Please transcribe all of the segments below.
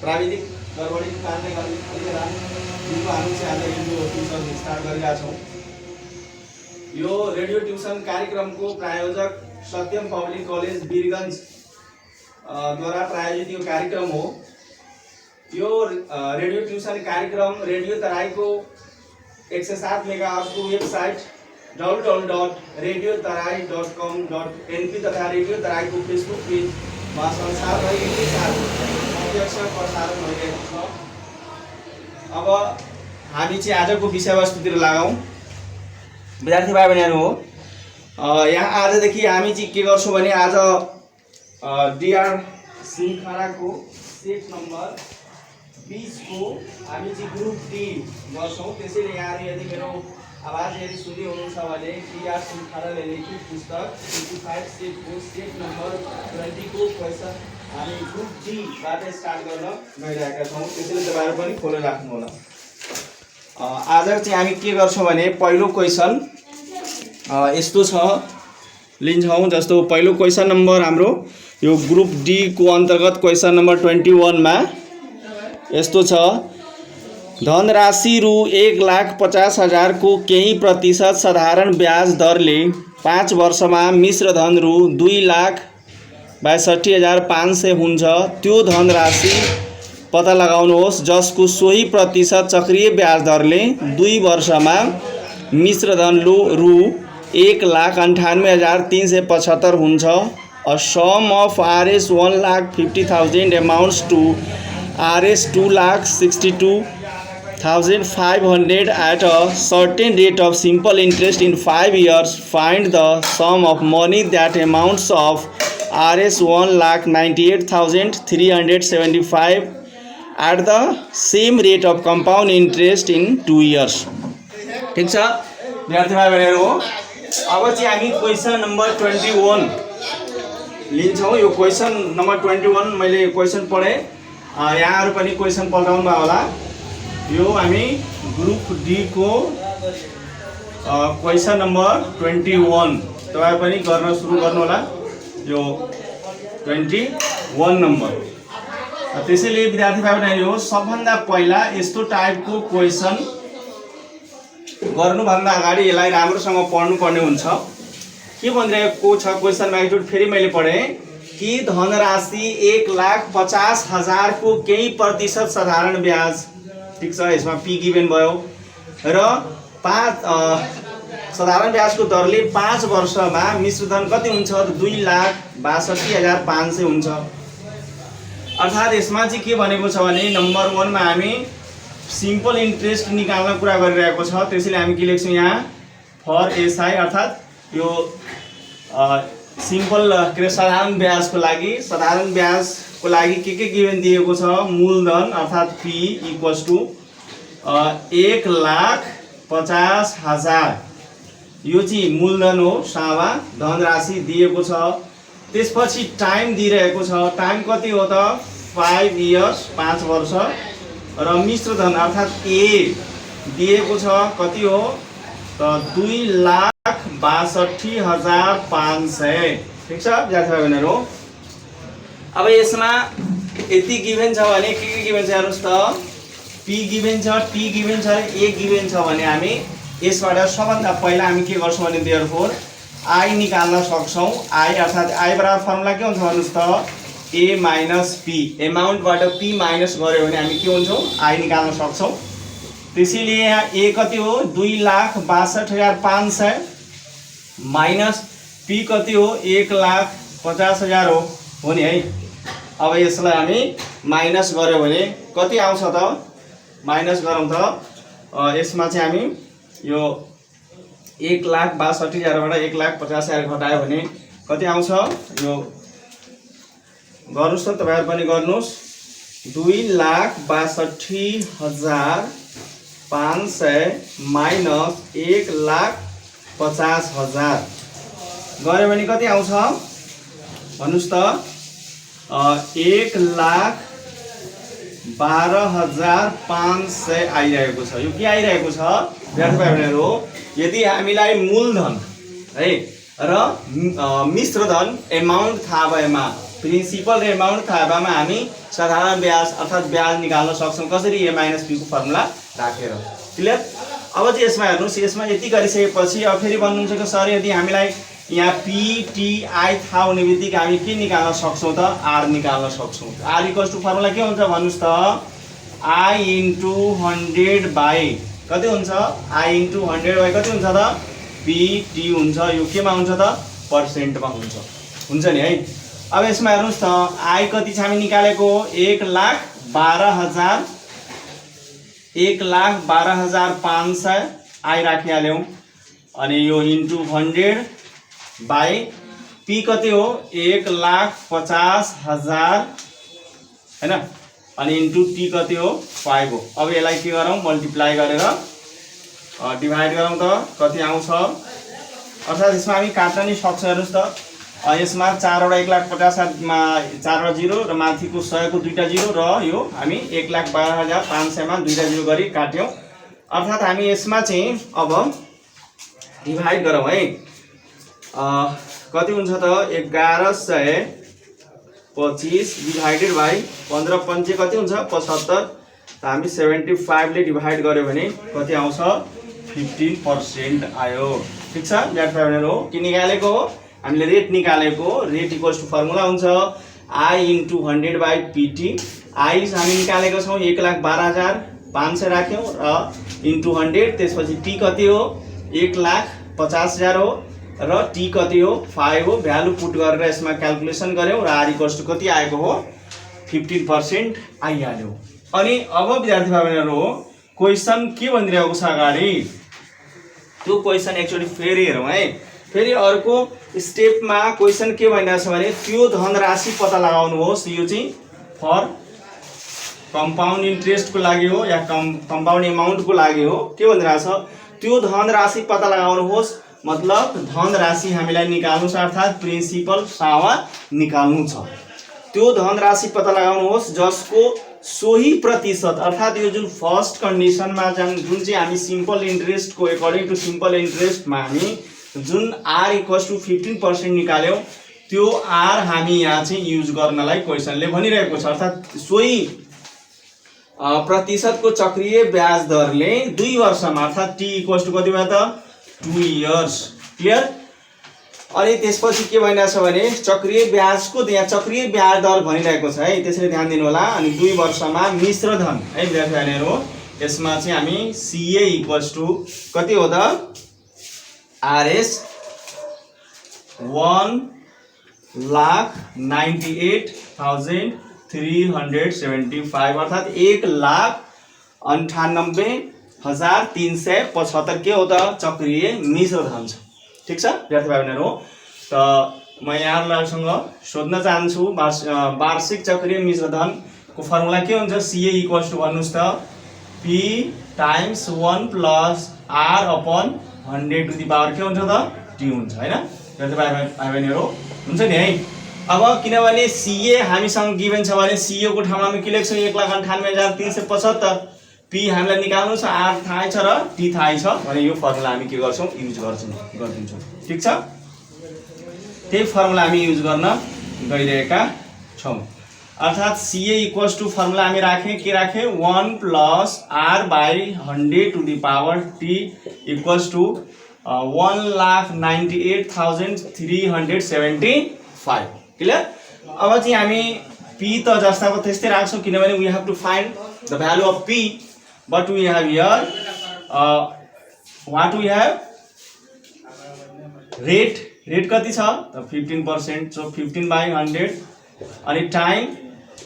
प्राविधिक गडबडीको कारणले गर्दा हामी चाहिँ आज रेडियो ट्युसन स्टार्ट गरिरहेका छौँ। यो रेडियो ट्युसन कार्यक्रमको प्रायोजक सत्यम पब्लिक कलेज वीरगञ्ज द्वारा प्रायोजित यो कार्यक्रम हो। यो रेडियो ट्युसन कार्यक्रम रेडियो तराईको 107 मेगाहर्ज को वेबसाइट www.radiotarai.com.np तथा रेडियो तराईको फेसबुक पेजमा संसारभरि एकैसाथ प्रत्यक्ष प्रसारण भइरहेको छ। अब हामी चाहिँ आजको विषयवस्तुतिर लागौँ। विद्यार्थी भाइ बहिनीहरू हो, यहाँ आजदेखि हामी चाहिँ के गर्छौँ भने आज डिआर श्रृङ्खलाको सेट नम्बर 20 को हामी चाहिँ ग्रुप डी गर्छौँ। त्यसैले यहाँले यदि मेरो आवाज यदि सुन्दै हुनुहुन्छ भने डिआर श्रृङ्खलाले लिखित पुस्तक 25 सेटको सेट नम्बर 20 को क्वेसन हामी ग्रुप डीबाट स्टार्ट गर्न गइरहेका छौँ। त्यसैले तपाईँहरू पनि खोलेर राख्नु होला। आज चाहिँ हामी के गर्छौँ भने पहिलो क्वेसन यस्तो छ लिन्छौँ। जस्तो पहिलो क्वेसन नम्बर हाम्रो यो ग्रुप डी को अन्तर्गत क्वेसन नम्बर 21 मा यस्तो छ, धनराशि रु 1,50,000 को केही प्रतिशत साधारण ब्याज दरले 5 वर्षमा मिश्र धन रु 2,62,500 हुन्छ। त्यो धनराशि पत्ता लगाउनुहोस् जसको सोही प्रतिशत चक्रीय ब्याज दरले 2 वर्षमा मिश्र धन रु 1,98,375 हुन्छ। A sum of Rs 1,50,000 amounts to Rs 2,62,500 at a certain rate of simple interest in 5 years. Find the sum of money that amounts of Rs 1,98,375 at the same rate of compound interest in 2 years. ठीक छ विद्यार्थी भाइ बहिनीहरू हो, अब चाहिँ हामी question number 21 लिन्छौँ। यो क्वेसन नम्बर 21 मैले क्वेसन पढेँ, यहाँहरू पनि क्वेसन पल्टाउनु भयो होला। यो हामी ग्रुप डी को क्वेसन नम्बर 21 तपाईँ पनि गर्न सुरु गर्नु होला। यो 21 नम्बर। त्यसैले विद्यार्थी भाइ बहिनीहरू हो, सबभन्दा पहिला यस्तो टाइपको क्वेसन गर्नुभन्दा अगाडि यसलाई राम्रोसँग पढ्नुपर्ने हुन्छ। के भनिरहेको छ क्वेसन म्याग्निट्युड फेरि मैले पढेँ कि धनराशि 1,50,000 को केही प्रतिशत साधारण ब्याज, ठिक छ, यसमा पी गिभेन भयो र 5 साधारण ब्याजको दरले 5 वर्षमा मिश्र धन कति हुन्छ 2,62,500 हुन्छ। अर्थात् यसमा चाहिँ के भनेको छ भने नम्बर 1 मा हामी सिम्पल इन्ट्रेस्ट निकाल्न कुरा गरिरहेको छ। त्यसैले हामी के लेख्छौँ यहाँ फर एसआई, अर्थात् यो सिम्पल के साधारण ब्याजको लागि के गिभेन दिएको छ, मूलधन अर्थात् पी इक्वल्स टू 1,50,000 यो चाहिँ मूलधन हो, सावा धनराशि दिएको छ। त्यसपछि टाइम दिइरहेको छ, टाइम कति हो त 5 इयर्स 5 वर्ष र मिश्र धन अर्थात् ए दिएको छ कति हो त 2,62,500। ठिक छ विद्यार्थी भाइ बहिनीहरू। अब यसमा यति गिभेन छ भने के गिभेन छ हेर्नुहोस् त, पी गिभेन छ, टी गिभेन छ, ए गिभेन छ भने हामी यसबाट सबभन्दा पहिला हामी के गर्छौँ भने देयरफोर आई निकाल्न सक्छौँ। आई अर्थात् आई बराबर फर्मुला के हुन्छ भन्नुहोस् त, ए माइनस पी। एमाउन्टबाट पी माइनस गऱ्यो भने हामी के हुन्छौँ आई निकाल्न सक्छौँ। त्यसैले यहाँ ए कति हो 2,62,500 माइनस पी कति हो 1,50,000 हो नि है। अब यसलाई हामी माइनस गऱ्यो भने कति आउँछ त, माइनस गरौँ त, यसमा चाहिँ हामी यो 1,62,000बाट 1,50,000 घटायो भने कति आउँछ, यो गर्नुहोस् त तपाईँहरू पनि गर्नुहोस्, 2,62,500 माइनस 1,50,000 गऱ्यो भने कति आउँछ भन्नुहोस् त, 1,12,500 आइरहेको छ। यो के आइरहेको छ विद्यार्थी भाइ बहिनीहरू, यदि हामीलाई मूलधन है र मिश्र धन एमाउन्ट थाहा भएमा प्रिन्सिपल र एमाउन्ट थाहा भएमा हामी साधारण ब्याज अर्थात् ब्याज निकाल्न सक्छौँ कसरी a - b को फर्मुला राखेर। क्लियर? अब चाहिँ यसमा हेर्नुहोस्, यसमा यति गरिसकेपछि अब फेरि भन्नुहुन्छ कि सर यदि हामीलाई यहाँ PTI थाहा हुने बित्तिकै हामी के निकाल्न सक्छौँ त? R निकाल्न सक्छौँ। R इक्वल्स टु फर्मुला के हुन्छ भन्नुहोस् त? I × 100 बाई कति हुन्छ? I × 100 बाई कति हुन्छ त? PT हुन्छ। यो केमा हुन्छ त? पर्सेन्टमा हुन्छ नि है। अब यसमा हेर्नुहोस् त I कति छ हामी निकालेको? 1,12,000 1,12,500 I राखिहाल्यौँ। अनि यो इन्टु 100 बाई P कति हो? 1,50,000 हैन। अनि इन्टु T कति हो? 5 हो। अब यसलाई के गरौँ? मल्टिप्लाई गरेर डिभाइड गरौँ त कति आउँछ? अर्थात् यसमा हामी काट्न नि सक्छ। हेर्नुहोस् त यसमा 4 वटा 1,50,000 मा 4 वटा 0 र माथिको 100 को 2टा 0 र यो हामी 1,12,500 मा 2टा 0 गरी काट्यौँ। अर्थात् हामी यसमा चाहिँ अब डिभाइड गरौँ है। कति हुन्छ त? 1125 डिभाइडेड बाई 15 पंचे कति हुन्छ? 75। त हामी 75 ले डिभाइड गर्यो भने कति आउँछ? 15% आयो। ठीक छ? दैट फाइनल हो कि निकालेको हो हामीले रेट निकालेको। रेट इक्वल्स टु फर्मुला हुन्छ I × 100 बाई PT। I हामी निकालेको छौँ 1,12,500 राख्यौँ र इन्टु 100 त्यसपछि T कति हो? 1,50,000 हो र T कति हो? 5 हो। भ्यालु पुट गरेर यसमा क्याल्कुलेसन गर्यौँ र R इक्वल्स टु कति आएको हो? 15% आइहाल्यो। अनि अब विद्यार्थी भाइबहिनीहरु क्वेसन के भनिरहेको छ अगाडि त्यो क्वेसन एकचोटि फेरि हेरौँ है। फेरि अर्को स्टेपमा क्वेसन के भनिरहेछ भने त्यो धनराशि पत्ता लगाउनुहोस्। यो चाहिँ फर कम्पाउन्ड इन्ट्रेस्ट को लागि हो या कम्पाउन्ड एमाउन्ट को लागि हो। के भनिरहेछ? त्यो धनराशि पत्ता लगाउनुहोस् मतलब धनराशि हामीलाई निकाल्नु छ अर्थात् प्रिन्सिपल सावा निकाल्नु छ। त्यो धनराशि पत्ता लगाउनुहोस् जसको सोही प्रतिशत अर्थात् यो जुन फर्स्ट कन्डिसनमा जुन चाहिँ हामी सिम्पल इन्ट्रेस्ट को अकर्डिङ टु सिम्पल इन्ट्रेस्ट मा हामी जुन R इक्वल्स टु 15% निकाल्यौं त्यो R हामी यहाँ चाहिँ युज गर्नलाई क्वेसनले भनिरहेको छ। अर्थात् सोही प्रतिशत को चक्रीय ब्याज दरले 2 वर्षमा अर्थात् T इक्वल्स टु कति भयो त 2 इयर्स। क्लियर? अनि त्यसपछि के भनिरहेछ भने चक्रीय ब्याजको यहाँ चक्रीय ब्याज दर भनिरहेको छ है, त्यसैले ध्यान दिनु होला। अनि 2 वर्षमा मिश्र धन है विद्यार्थीहरु, यसमा चाहिँ हामी CA इक्वल्स टु कति हो त RS 1,98,375 अर्थात् 1,98,375 के हो त चक्रीय मिश्र धन छ। ठीक छ विद्यार्थी भाइबहिनीहरु, त म यहाँहरुसँग सोध्न चाहन्छु वार्षिक चक्रीय मिश्र धन को फर्मुला के हुन्छ? CA इक्वल्स टु भन्नुस् त P टाइम्स 1 प्लस R अपन 100 टु द पावर के हुन्छ त T हुन्छ हैन विद्यार्थी भाइबहिनीहरु, हुन्छ नि है। अब किनभने CA हामीसँग गिभन छ भने CA को ठाउँमा हामी के लेख्छौं 1,98,375। P हामीलाई निकाल्नु छ, R थाहै छ र T थाहै छ भने यो फर्मुला हामी के गर्छौं युज गर्छौं। ठीक छ, त्यही फर्मुला हामी युज गर्न गइरहेका छौं। अर्थात् CA इक्वल्स टु फर्मुला हामी राखे के राखे 1 plus R by 100 to the power T equals to 1,98,375। Clear? अब चाहिँ हामी P त जस्ताको त्यस्तै राख्छौं किनभने we have to find the value of P, but we have here what we have rate कति छ त 15%, so 15/100 अनि time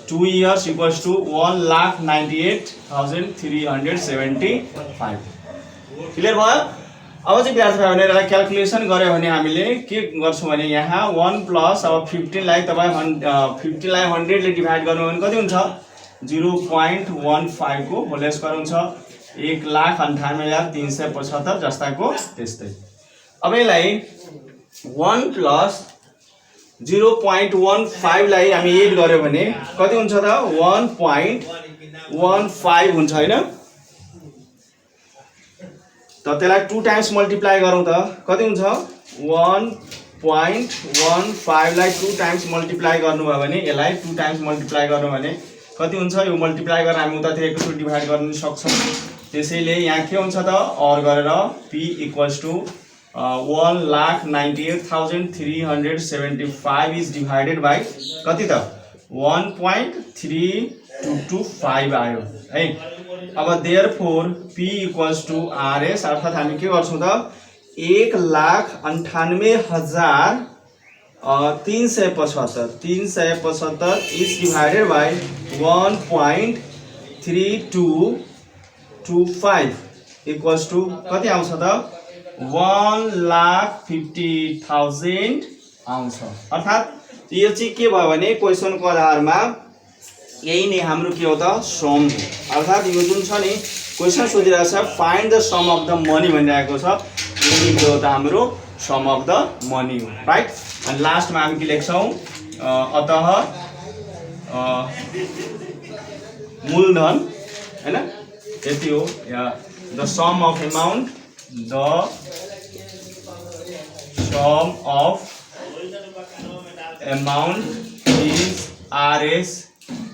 2 years equals to 1,98,375। Clear भयो? अब चाहिँ विद्यार्थी भाइहरुलाई क्याल्कुलेसन गर्यो भने हामीले के गर्छौं भने यहाँ 1 प्लस अब 15 लाई तपाई 15 लाई 100 ले डिभाइड गर्नु भने कति हुन्छ 0.15 को होल स्क्वायर हुन्छ 1,98,375 जस्ताको त्यस्तै। अब यसलाई 1 प्लस 0.15 लाई हामी एड गर्यो भने कति हुन्छ त 1.15 हुन्छ हैन। त त्यसलाई 2 टाइम्स मल्टिप्लाई गरौँ त कति हुन्छ 1 0.15 लाई 2 टाइम्स मल्टिप्लाई गर्नुभयो भने यसलाई 2 टाइम्स मल्टिप्लाई गर्नु भने कति हुन्छ यो मल्टिप्लाई गरेर हामी उतातिर एकैचोटि डिभाइड गर्न सक्छौँ त्यसैले यहाँ के हुन्छ त और गरेर p equals to 1,98,375 is divided by कति त 1.3225 आयो है। अब therefore p equals to rs अर्थात हामी के गर्छौँ त 1,98,375 is divided by 1.3225 equals to कति आउँछ त 1,50,000 आउँछ। अर्थात यो चाहिँ के भयो भने क्वेसनको आधारमा यही नै हाम्रो के हो त सम हो। अर्थात यो जुन छ नि क्वेसन सोधिरहेको छ find the sum of the money भनिरहेको छ यही के हो त हाम्रो सम अफ द मनी हो राइट। अनि लास्टमा हामी के लेख्छौँ अतः मूलधन हैन यति हो द सम अफ अमाउन्ट द sum of amount is Rs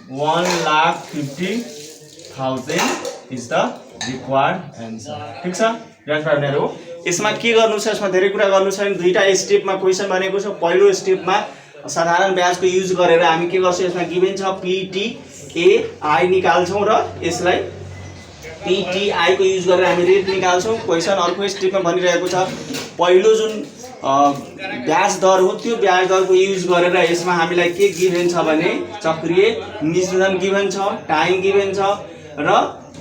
1,50,000 is the required answer। ठीक छ हो यसमा के गर्नु छ यसमा धेरै कुरा गर्नु छ नि दुईटा स्टेपमा क्वेशन बनेको छ। पहिलो स्टेपमा साधारण ब्याजको युज गरेर हामी के गर्छौँ यसमा गिभन छ PTAI निकाल्छौँ र यसलाई PTI को युज गरेर हामी रेट निकाल्छौँ। क्वेशन अर्को स्टेपमा भनिरहेको छ पहिलो जुन ब्याज दर हो त्यो ब्याज दरको युज गरेर यसमा हामीलाई के गिभन छ भने चक्रीय मिश्रण गिभन छ टाइम गिभन छ र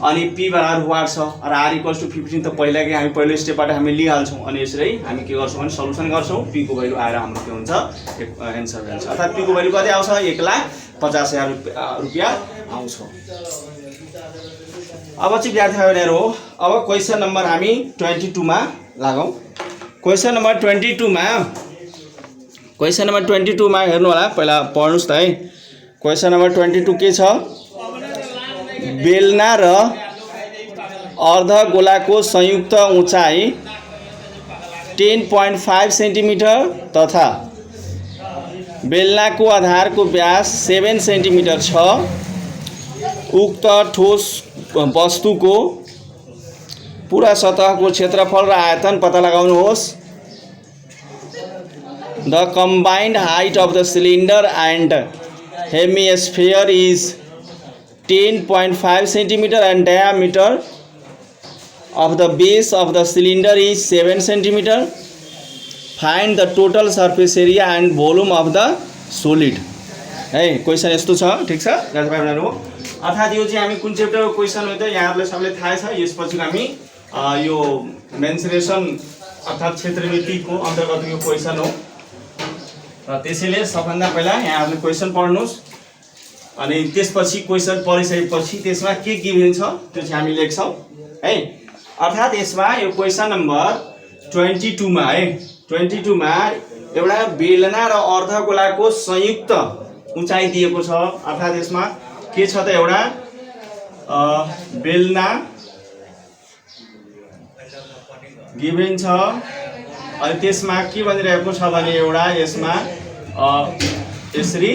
अनि p बराबर वाट छ र r इक्वल्स टु 15 त पहिलाकै हामी पहिलो स्टेपबाट हामी लिइहाल्छौँ अनि यसरी हामी के गर्छौँ भने सल्युसन गर्छौँ p को भ्यालु आएर हाम्रो के हुन्छ एन्सर हुन्छ। अर्थात p को भ्यालु कति आउँछ 1,50,000 रुपैयाँ आउँछ। अब चाहिँ विद्यार्थी भाइहरु अब क्वेशन नम्बर हामी 22 मा लागौँ। क्वेशन नम्बर 22 मा हेर्नु होला पहिला पढ्नुस् त है। क्वेशन नम्बर 22 के छ बेलना र अर्धगोलाको संयुक्त उचाइ 10.5 सेन्टिमिटर तथा बेलनाको आधारको व्यास 7 सेन्टिमिटर छ। उक्त ठोस वस्तुको पूरा सतहको क्षेत्रफल र आयतन पत्ता लगाउनुहोस्। The combined height of the cylinder and hemisphere is 10.5 centimetre and diameter of the base of the cylinder is 7 centimeter. Find the total surface area and volume of the solid। है क्वेशन यस्तो छ ठीक छ गाइजहरु। अर्थात यो चाहिँ हामी कुन च्याप्टरको क्वेशन हो त यहाँहरुले सबैले थाहा छ। यसपछि हामी यो मेन्सुरेसन अर्थात क्षेत्रमितिको अन्तर्गतको क्वेशन हो र त्यसैले सबभन्दा पहिला यहाँहरुले क्वेशन पढ्नुस् अनि त्यसपछि क्वेशन पढिसकेपछि त्यसमा के गिभन छ त्यो चाहिँ हामी लेख्छौं है। अर्थात यसमा यो क्वेशन नम्बर 22 मा है 22 मा एउटा बेलना र अर्धगोलाको संयुक्त उचाइ दिएको छ। अर्थात यसमा के छ त एउटा बेलना गिभन छ अनि त्यसमा के भनिरहेको छ भने एउटा यसमा यसरी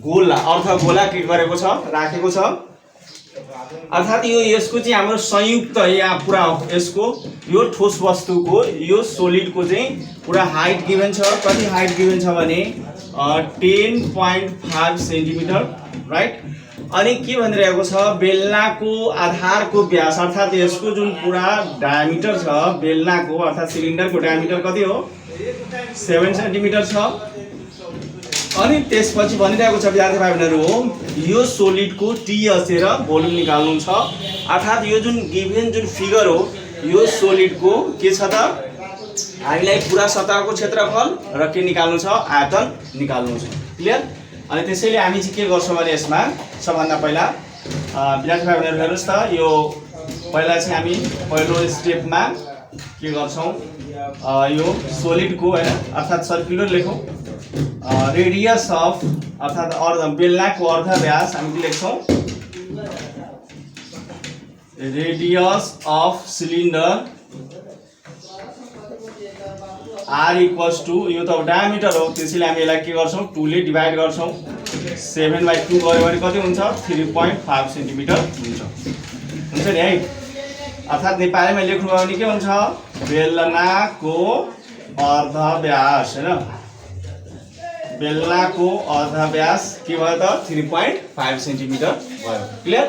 गोला अर्धगोला के गरेको छ राखेको छ। अर्थात यो यसको चाहिँ हाम्रो संयुक्त या पुरा यसको यो ठोस वस्तुको यो सोलिडको चाहिँ पुरा हाइट गिभन छ। कति हाइट गिभन छ भने 10.5 सेन्टिमिटर राइट। अनि के भनिरहेको छ बेलनाको आधारको व्यास अर्थात यसको जुन पुरा डायमिटर छ बेलनाको अर्थात सिलिन्डरको डायमिटर कति हो 7 सेन्टिमिटर छ। अनि त्यसपछि भनिरहेको छ विद्यार्थी भाइबहरुहरु यो सोलिडको टी असेर भोल्युम निकाल्नु छ। अर्थात यो जुन गिभन जुन फिगर हो यो सोलिडको के छ त हामीलाई पुरा सतहको क्षेत्रफल र के निकाल्नु छ आयतन निकाल्नु छ। क्लियर। अनि त्यसैले हामी चाहिँ के गर्छौं भने यसमा सबभन्दा पहिला विद्यार्थी भाइबहरुहरु हेर्नुस् त यो पहिला चाहिँ हामी पहिलो स्टेपमा के गर्छौं यो सोलिडको हैन अर्थात सर्कुलर लेखौं रेडियस अफ अर्थात बेलनाको अर्ध व्यास हामी के लेख्छौं radius of cylinder r equals to यो त डायमिटर हो त्यसैले हामी यसलाई के गर्छौं 2 ले डिभाइड गर्छौं 7/2 गर्यो भने कति हुन्छ 3.5 सेन्टिमिटर हुन्छ नि है अर्थात नेपालीमा लेख्नु हो भने के हुन्छ बेलनाको अर्ध व्यास हैन बेलनाको अर्ध व्यास के भयो त 3.5 सेन्टिमिटर भयो क्लियर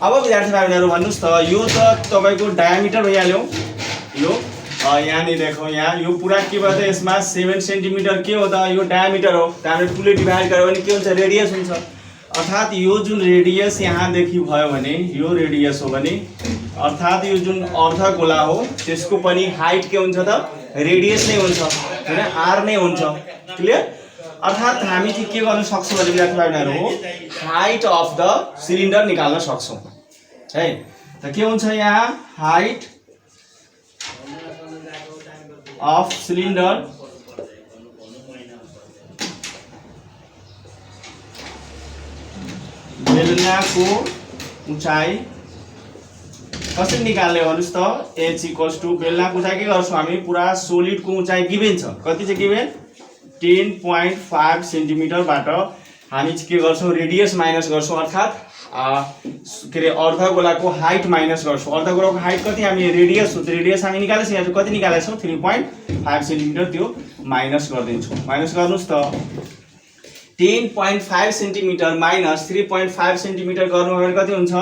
अब विद्यार्थी भाइहरुहरु भन्नुस् त यो त तपाईको डायमिटर भइहाल्यो यो यहाँ नि देखौ यहाँ यो पुरा के भयो त यसमा 7 सेन्टिमिटर के हो त यो डायमिटर हो त्यहाँबाट 2 ले डिभाइड गर्यो भने के हुन्छ रेडियस हुन्छ अर्थात यो जुन रेडियस यहाँ देखि भयो भने यो रेडियस हो भने अर्थात यो जुन अर्ध गोला हो त्यसको पनि हाइट के हुन्छ त रेडियस नै हुन्छ हैन r नै हुन्छ क्लियर अर्थात हामी चाहिँ के गर्न सक्छौं भने विद्यार्थी भाइहरु हो हाइट अफ द सिलिन्डर निकाल्न सक्छौं है त के हुन्छ यहाँ हाइट अफ सिलिन्डर बेलनाको उचाइ कसरी निकाल्ने भन्नुस् त h इक्वल्स टु बेलनाको उचाइ के गर्छौं हामी पुरा सोलिडको उचाइ गिभन छ कति चाहिँ गिभन 10.5 सेन्टिमिटर बाट हामी के गर्छौं रेडियस माइनस गर्छौं अर्थात के रे अर्ध गोलाको हाइट माइनस गर्छौं अर्ध गोलाको हाइट कति हामी रेडियस हामी निकालेछौं यहाँ कति निकालेछौं 3.5 सेन्टिमिटर त्यो माइनस गर्दिन्छौं माइनस गर्नुस् त 10.5 सेन्टिमिटर माइनस 3.5 सेन्टिमिटर गर्नु भने कति हुन्छ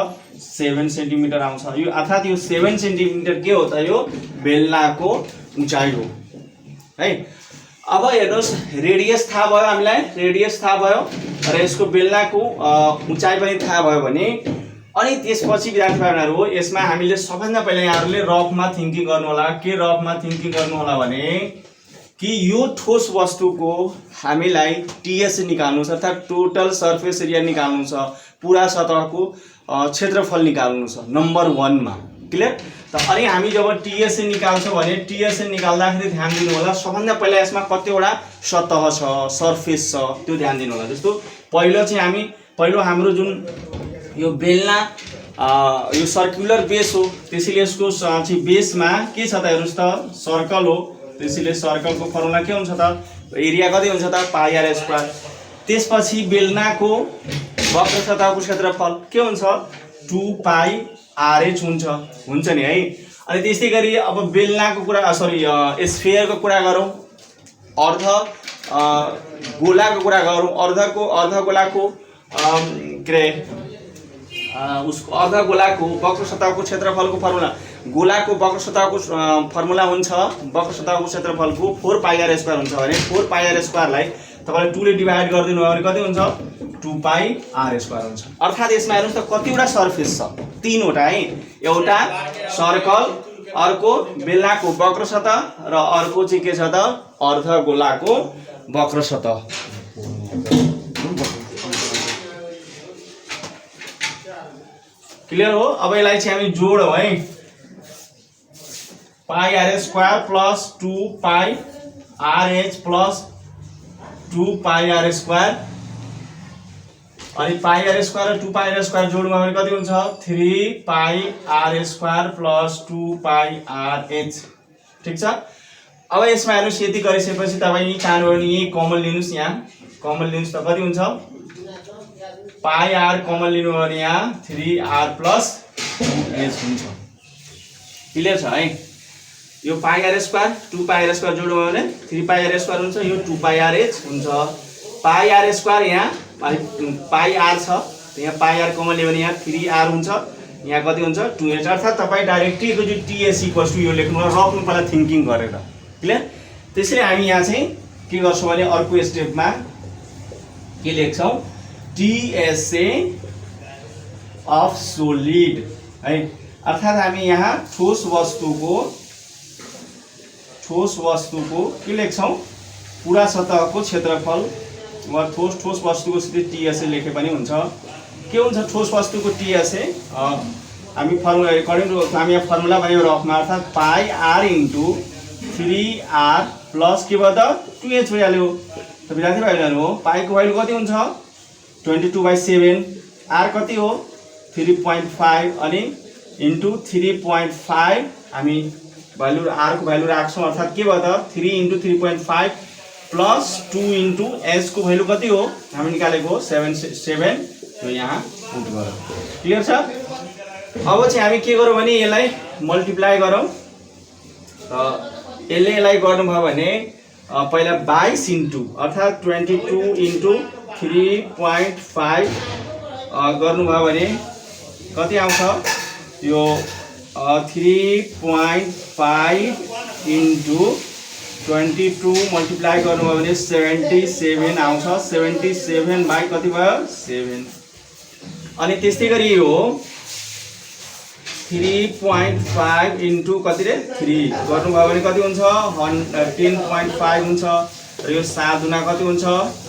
7 सेन्टिमिटर आउँछ यो अर्थात यो 7 सेन्टिमिटर के हो त यो बेलनाको उचाइ हो है अब हेर्नुस् रेडियस थाहा भयो हामीलाई रेडियस थाहा भयो र यसको बेलनाको उचाइ पनि थाहा भयो भने अनि त्यसपछि विद्यार्थी भाइहरु हो यसमा हामीले सबभन्दा पहिला यहाँहरुले रफमा थिंकिङ गर्नु होला के रफमा थिंकिङ गर्नु होला भने कि यो ठोस वस्तुको हामीलाई टीएस निकाल्नु छ अर्थात टोटल सरफेस एरिया निकाल्नु छ पूरा सतहको क्षेत्रफल निकाल्नु छ नम्बर 1 मा क्लियर त अनि हामी जब टीएस निकाल्छौं भने टीएस निकाल्दाखेरि ध्यान दिनु होला सबभन्दा पहिला यसमा कतिवटा सतह छ सरफेस छ त्यो ध्यान दिनु होला जस्तो पहिलो हाम्रो जुन यो बेलना यो सर्कुलर बेस हो त्यसैले यसको चाहिँ बेसमा के छ त हेर्नुस् त सर्कल हो त्यसैले सर्कलको फर्मुला के हुन्छ त एरिया कति हुन्छ त पाई आर स्क्वायर त्यसपछि बेलनाको वक्र सतहको क्षेत्रफल के हुन्छ 2 पाई आरएच हुन्छ नि है अनि त्यस्तै गरी अब बेलनाको कुरा स्फियरको कुरा गरौँ अर्ध गोलाको कुरा गरौँ अर्ध गोलाको के रे उसको अर्ध गोलाको वक्र सतहको क्षेत्रफलको फर्मुला गोलाको वक्र सतहको फर्मुला हुन्छ वक्र सतहको क्षेत्रफलको 4 पाई आर स्क्वायर हुन्छ भने 4 पाई आर स्क्वायरलाई तपाईले 2 ले डिभाइड गरिदिनु भयो भने कति हुन्छ 2 पाई आर स्क्वायर हुन्छ अर्थात यसमा हेर्नुस् त कतिवटा सरफेस छ तीनवटा है एउटा सर्कल अर्को बेलनाको वक्र सतह र अर्को चाहिँ के छ त अर्ध गोलाको वक्र सतह क्लियर हो अब यसलाई चाहिँ हामी जोडौं है pi r square plus 2 pi r h plus 2 pi r square अनि पाई आर स्क्वायर र 2 पाई आर स्क्वायर जोड्नु भने कति हुन्छ 3 pi r square plus 2 pi r h ठीक छ अब यसमा हेर्नुस् यति गरिसकेपछि तपाई चाहनु भने यही कमन लिनुस् यहाँ कमन लिनुस् त कति हुन्छ पाई आर कमन लिनु भने यहाँ 3 आर प्लस 2 एच हुन्छ क्लियर छ है यो pi r square 2 pi r square जोड्नु भने 3 पाई आर स्क्वायर हुन्छ यो 2 पाई आर एच हुन्छ पाई आर स्क्वायर यहाँ पाई आर छ यहाँ पाई आर कमन लियो भने यहाँ 3 आर हुन्छ यहाँ कति हुन्छ 2 एच अर्थात तपाई डाइरेक्टली यो जो टीएस इक्वल्स टु यो लेख्नु र रफमा पहिला थिंकिङ गरेर क्लियर त्यसैले हामी यहाँ चाहिँ के गर्छौं भने अर्को स्टेपमा के लेख्छौं टीएसए अफ सोलिड है अर्थात हामी यहाँ ठोस वस्तुको के लेख्छौं पूरा सतहको क्षेत्रफल वा ठोस वस्तुको सिधै टीएसए लेखे पनि हुन्छ के हुन्छ ठोस वस्तुको टीएसए हामी फर्मुला अकर्डिङ टु हामी यहाँ फर्मुला बनायो रफमा अर्थात पाई आर इन्टु 3 आर प्लस के भयो त 2h भइहाल्यो त विद्यार्थी भाइहरु हो पाई को भ्यालु कति हुन्छ 22/7 आर कति हो 3.5 अनि इन्टु 3.5 हामी भ्यालु r को भ्यालु राख्छौँ अर्थात् के भयो त 3 × 3.5 प्लस 2 × s को भ्यालु कति हो हामी निकालेको 7 यो यहाँ पुट गरौँ। क्लियर छ। अब चाहिँ हामी के गरौँ भने यसलाई मल्टिप्लाई गरौँ। यसलाई गर्नुभयो भने पहिला 22 × अर्थात् 22 × 3.5 गर्नुभयो भने कति आउँछ यो 3.5 × 22 मल्टिप्लाई गर्नुभयो भने 77 आउँछ। 77 बाई कति भयो 7। अनि त्यस्तै गरी यो 3.5 × कति रे 3 गर्नुभयो भने कति हुन्छ 10.5 हुन्छ र यो 7 गुणा कति हुन्छ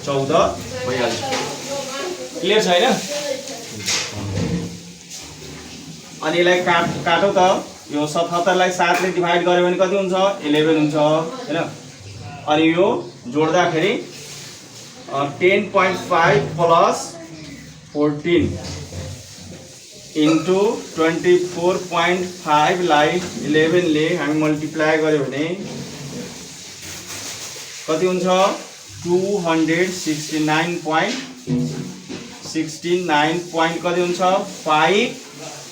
14 भइहाल्छ। क्लियर छ हैन। अनि यसलाई काटौ त यो 77 लाई 7 ले डिभाइड गर्यो भने कति हुन्छ 11 हुन्छ हैन। अनि यो जोड्दाखेरि 10.5 प्लस 14 × 24.5 लाई 11 ले हामी मल्टिप्लाई गर्यो भने कति हुन्छ 269 कति हुन्छ 5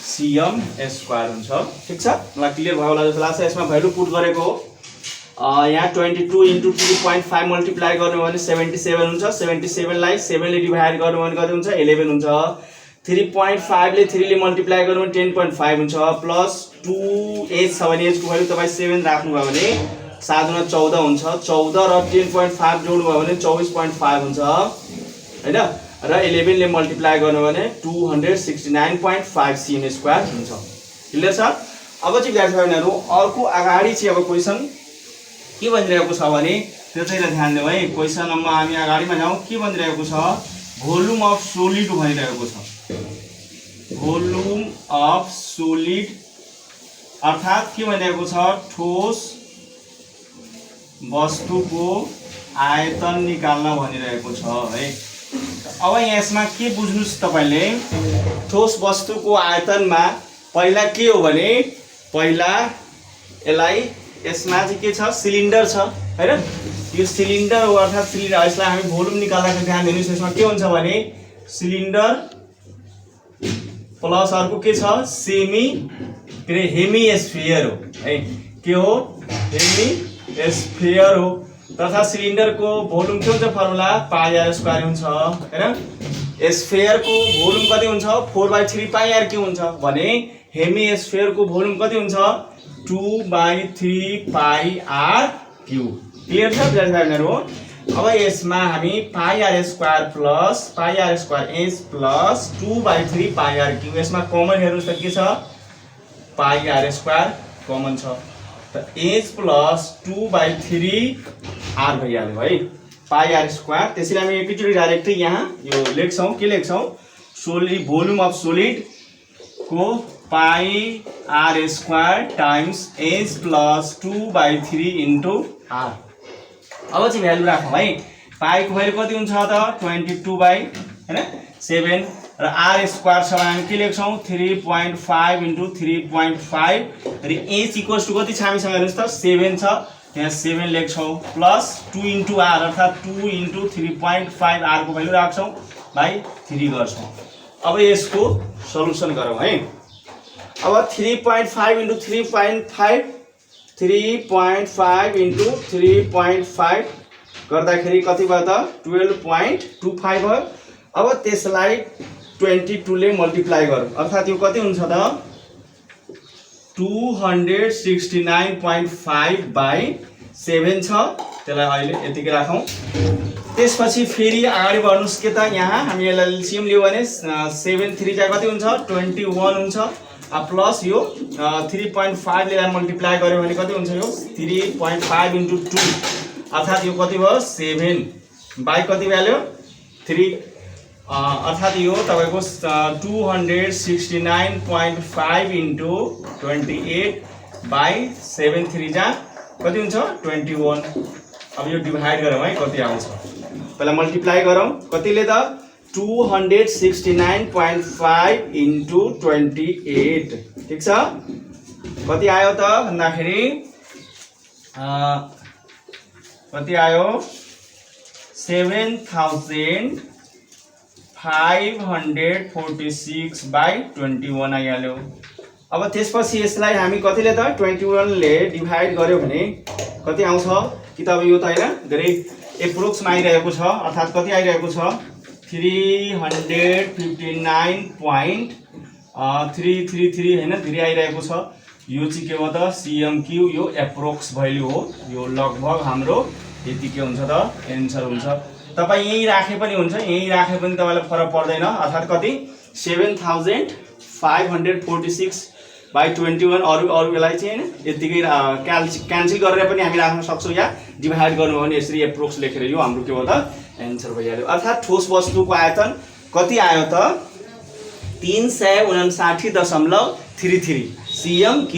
cm स्क्वायर हुन्छ। ठीक छ। मलाई क्लियर भयो होला जस्तो लाग्छ। यसमा भ्यालु पुट गरेको यहाँ 22 × 3.5 मल्टिप्लाई गर्नु भने 77 हुन्छ। 77 लाई 7 ले डिभाइड गर्नु भने कति हुन्छ 11 हुन्छ। 3.5 ले 3 ले मल्टिप्लाई गर्नु भने 10.5 हुन्छ प्लस 2h छ भने h को भ्यालु तपाई 7 राख्नु भयो भने 7 गुणा 14 हुन्छ। 14 र 10.5 जोड्नु भयो भने 24.5 हुन्छ हैन। र 11 ले मल्टिप्लाई गर्नु भने 269.5 cm स्क्वायर हुन्छ। क्लियर छ। अब चाहिँ विद्यार्थी भाइहरुहरू अर्को अगाडि चाहिँ अब क्वेशन के भनिरहेको छ भने त्यो चाहिँ ध्यान दियौ है। क्वेशन नम्बर हामी अगाडिमा जाउँ। के भनिरहेको छ भोल्युम अफ सोलिड भनिरहेको छ। भोल्युम अफ सोलिड अर्थात् के भनिरहेको छ ठोस वस्तुको आयतन निकाल्न भनिरहेको छ है। अब यसमा के बुझ्नुस् तपाईले ठोस वस्तुको आयतनमा पहिला के हो भने पहिला यसलाई यसमा चाहिँ के छ सिलिन्डर छ हैन। यो सिलिन्डर हो अर्थात् सिलिन्डर यसलाई हामी भोल्युम निकाल्दाखेरि ध्यान दिनुस्। यसमा के हुन्छ भने सिलिन्डर प्लस अर्को के छ सेमी हेमिस्फियर हो है। के हो हेमिस्फियर हो तथा सिलिन्डर को भोल्युम के हुन्छ फर्मुला πr² हुन्छ हैन। स्फियर को भोल्युम कति हुन्छ 4/3 πr³ हुन्छ भने हेमिस्फियर को भोल्युम कति हुन्छ 2/3 πr³। क्लियर छ विद्यार्थी भाइहरु। अब यसमा हामी πr² plus πr² plus 2/3 πr³ यसमा कमन हेर्नुस् त के छ πr² कमन छ त h प्लस 2/3 r भइहाल्यो है πr²। त्यसैले हामी एकैचोटी डाइरेक्टली यहाँ यो लेख्छौं। के लेख्छौं सोलिड भोल्युम अफ सोलिड को πr² times h plus 2/3 * r। अब चाहिँ भ्यालु राखौं है। पाई को भ्यालु कति हुन्छ त 22/7 र r² छ भने के लेख्छौं 3.5 * 3.5 र h = कति छ हामीसँग हेर्नुस् त 7 छ यहाँ 7 लेख्छौं प्लस 2 * r अर्थात् 2 * 3.5 r को भ्यालु राख्छौं बाइ 3 गर्छौं। अब यसको सल्युसन गरौँ है। अब 3.5 * 3.5 3.5 * 3.5 गर्दाखेरि कति भयो त 12.25 भयो। अब त्यसलाई 22 ले मल्टिप्लाई गरौँ अर्थात् यो कति हुन्छ त 269.5/7 छ। त्यसलाई अहिले यतिकै राखौं। त्यसपछि फेरि अगाडि बढ्नुस् के त यहाँ हामी यसलाई एलसीएम लियौ भने 7 3 जा कति हुन्छ 21 हुन्छ प्लस यो 3.5 ले मल्टिप्लाई गर्यो भने कति हुन्छ यो 3.5 * 2 अर्थात् यो कति भयो 7 बाइ कति भ्याल्यु 3 अर्थात् यो तपाईको 269.5 * 28/7 3 जा कति हुन्छ 21। अब यो डिभाइड गरौँ है कति आउँछ। पहिला मल्टिप्लाई गरौँ कतिले त 269.5 * 28 ठीक छ। कति आयो त भन्दाखेरि कति आयो 7546/21 आइहाल्यो। अब त्यसपछि यसलाई हामी कतिले त 21 ले डिभाइड गर्यो भने कति आउँछ कि त अब यो त हैन धेरै एप्रोक्समा आइरहेको छ, अर्थात् कति आइरहेको छ 359.333 हैन धेरै आइरहेको छ। यो चाहिँ के हो त CMQ, यो एप्रोक्स भ्यालु हो, यो लगभग हाम्रो यति के हुन्छ त एन्सर हुन्छ। तपाई यही राखे पनि हुन्छ, यही राखे पनि तपाईलाई फरक पर्दैन, अर्थात् कति 7546/21 अरु बेला चाहिँ हैन यतिकै क्यान्सल गरेर पनि हामी राख्न सक्छौं या डिभाइड गर्नु हो भने यसरी एप्रोक्स लेखेर यो हाम्रो के हो त एन्सर भइहाल्यो। अर्थात् ठोस वस्तुको आयतन कति आयो त 359.33 CMQ।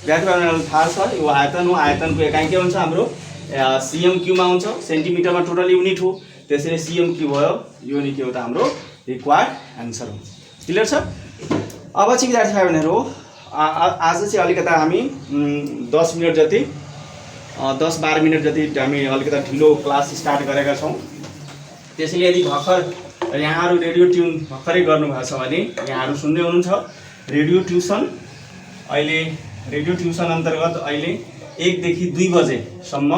व्याकरणलाई थाहा छ यो आयतन हो, आयतनको एकाइ के हुन्छ हाम्रो CMQ मा हुन्छ, सेन्टिमिटरमा टोटल युनिट हो, त्यसैले CMQ भयो। यो नि के हो त हाम्रो रिक्वायर्ड आन्सर हो। क्लियर छ? अब चाहिँ विद्यार्थी भाइ बहिनीहरु आज चाहिँ अलिकता हामी 10 मिनेट जति 10-12 मिनेट जति हामी अलिकता ढिलो क्लास स्टार्ट गरेका छौं। त्यसैले यदि भर्खर यहाँहरु रेडियो ट्युन भर्खरै गर्नु भएको छ भने यहाँहरु सुन्दै हुनुहुन्छ रेडियो ट्युसन। अहिले रेडियो ट्युसन अन्तर्गत अहिले 1 देखि 2 बजेसम्म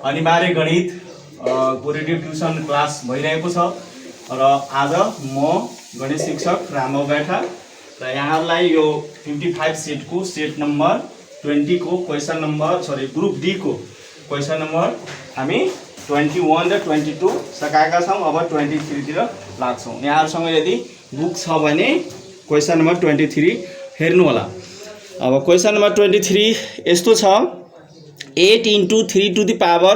अनिवार्य गणित को रेडियो ट्युसन क्लास भइरहेको छ र आज म गणित शिक्षक रामबाबु बैठा र यहाँहरुलाई यो 55 सेटको सेट नम्बर 20 को क्वेशन नम्बर ग्रुप डी को क्वेशन नम्बर हामी 21 र 22 सकाएका छौं। अब 23 तिर लाग्छौं। यहाँहरुसँग यदि बुक छ भने क्वेशन नम्बर 23 हेर्नु होला। अब क्वेशन नम्बर 23 यस्तो छ 8 × 3 to the power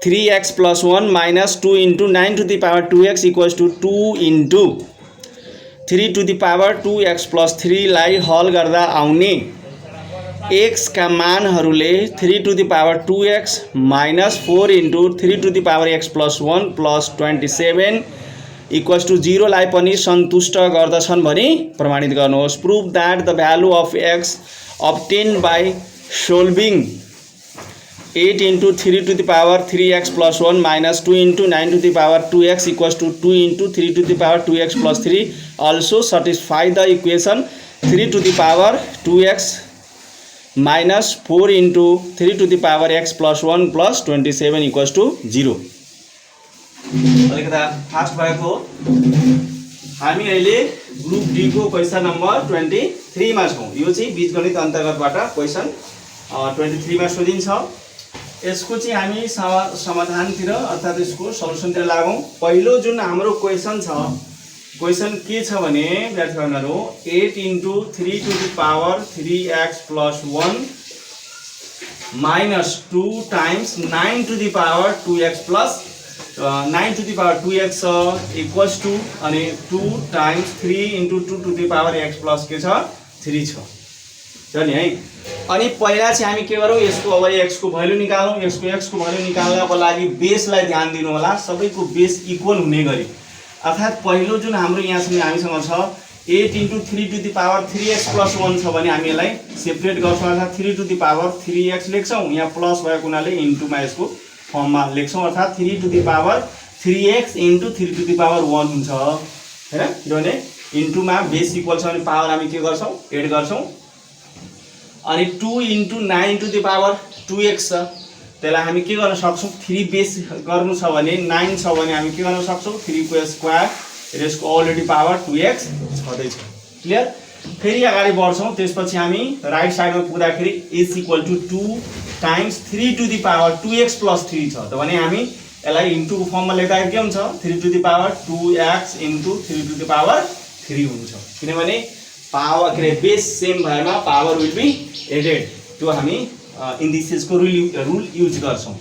3x plus 1 minus 2 × 9 to the power 2x equals to 2 × 3 to the power 2x plus 3 लाई हल गर्दा आउने x का मानहरुले 3 to the power 2x minus 4 × 3 to the power x plus 1 plus 27 equals to 0 लाई पनि सन्तुष्ट गर्दछन् भनी प्रमाणित गर्नुहोस्। Proof that the value of x obtained by solving 8 × 3 to the power 3x plus 1 minus 2 × 9 to the power 2x equals to 2 × 3 to the power 2x plus 3 also satisfy the equation 3 to the power 2x minus 4 × 3 to the power x plus 1 plus 27 equals to 0। अलिकता fast भएको हामी अहिले group D को question number 23 मा छौं। यो चाहिँ बीजगणित अन्तर्गतबाट क्वेशन 23 मा सोधिन्छ। यसको चाहिँ हामी समाधानतिर अर्थात् यसको सल्युसनतिर लागौं। पहिलो जुन हाम्रो क्वेशन छ, क्वेशन के छ भने विद्यार्थीहरु 8 × 3 to the power 3x plus 1 minus 2 times 9 to the power 2x plus 9 to the power 2x equals to अनि 2 times 3 × 2 to the power x plus के छ 3 छ नि है। अनि पहिला चाहिँ हामी के गरौँ यसको अब x को भ्यालु निकालौं। यसको x को भ्यालु निकाल्नको लागि बेसलाई ध्यान दिनु होला, सबैको बेस इक्वल हुने गरी। अर्थात् पहिलो जुन हाम्रो यहाँसम्म हामीसँग छ 8 × 3 to the power 3x plus 1 छ भने हामी यसलाई सेपरेट गर्छौं, अर्थात् 3 to the power 3x लेख्छौं। यहाँ प्लस भएको हुनाले इन्टुमा यसको फर्ममा लेख्छौं, अर्थात् 3 to the power 3x × 3 to the power 1 हुन्छ हैन। किनभने इन्टुमा बेस इक्वल छ भने पावर हामी के गर्छौं एड गर्छौं। अनि 2 × 9 to the power 2x छ, त्यसलाई हामी के गर्न सक्छौं 3 बेस गर्नु छ भने 9 छ भने हामी के गर्न सक्छौं 3 को स्क्वायर र यसको अलरेडी पावर 2x छदै छ। क्लियर? फेरि अगाडि बढ्छौं। त्यसपछि हामी राइट साइडमा पुग्दाखेरि is equal to 2 times 3 to the power 2x plus 3 छ। त भने हामी यसलाई इन्टु को फर्ममा लेख्दाखेरि के हुन्छ 3 to the power 2x × 3 to the power 3 हुन्छ। किनभने पावर के बेस सेम भएमा पावर विल बी एडेड। त्यो हामी इन्डिसेस को रुल युज गर्छौं।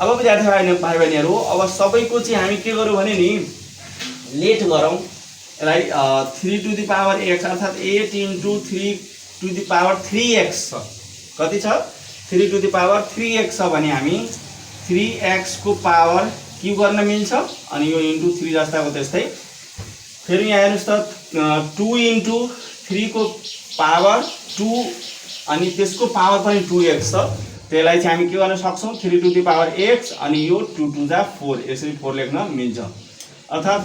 अब विद्यार्थी भाइ बहिनीहरु अब सबैको चाहिँ हामी के गरौँ भने नि लेट गरौँ यसलाई 3 to the power x अर्थात् 8 × 3 to the power 3x छ। कति छ 3 to the power 3x छ भने हामी 3x को पावर क्यु गर्न मिल्छ अनि यो इन्टु 3 जस्ताको त्यस्तै। फेरि यहाँ हेर्नुस् त 2 × 3 को पावर 2 अनि त्यसको पावर पनि 2x छ। त्यसलाई चाहिँ हामी के गर्न सक्छौँ 3 टु द पावर x अनि यो 2 टु द 4 यसरी 4 लेख्न मिल्छ। अर्थात्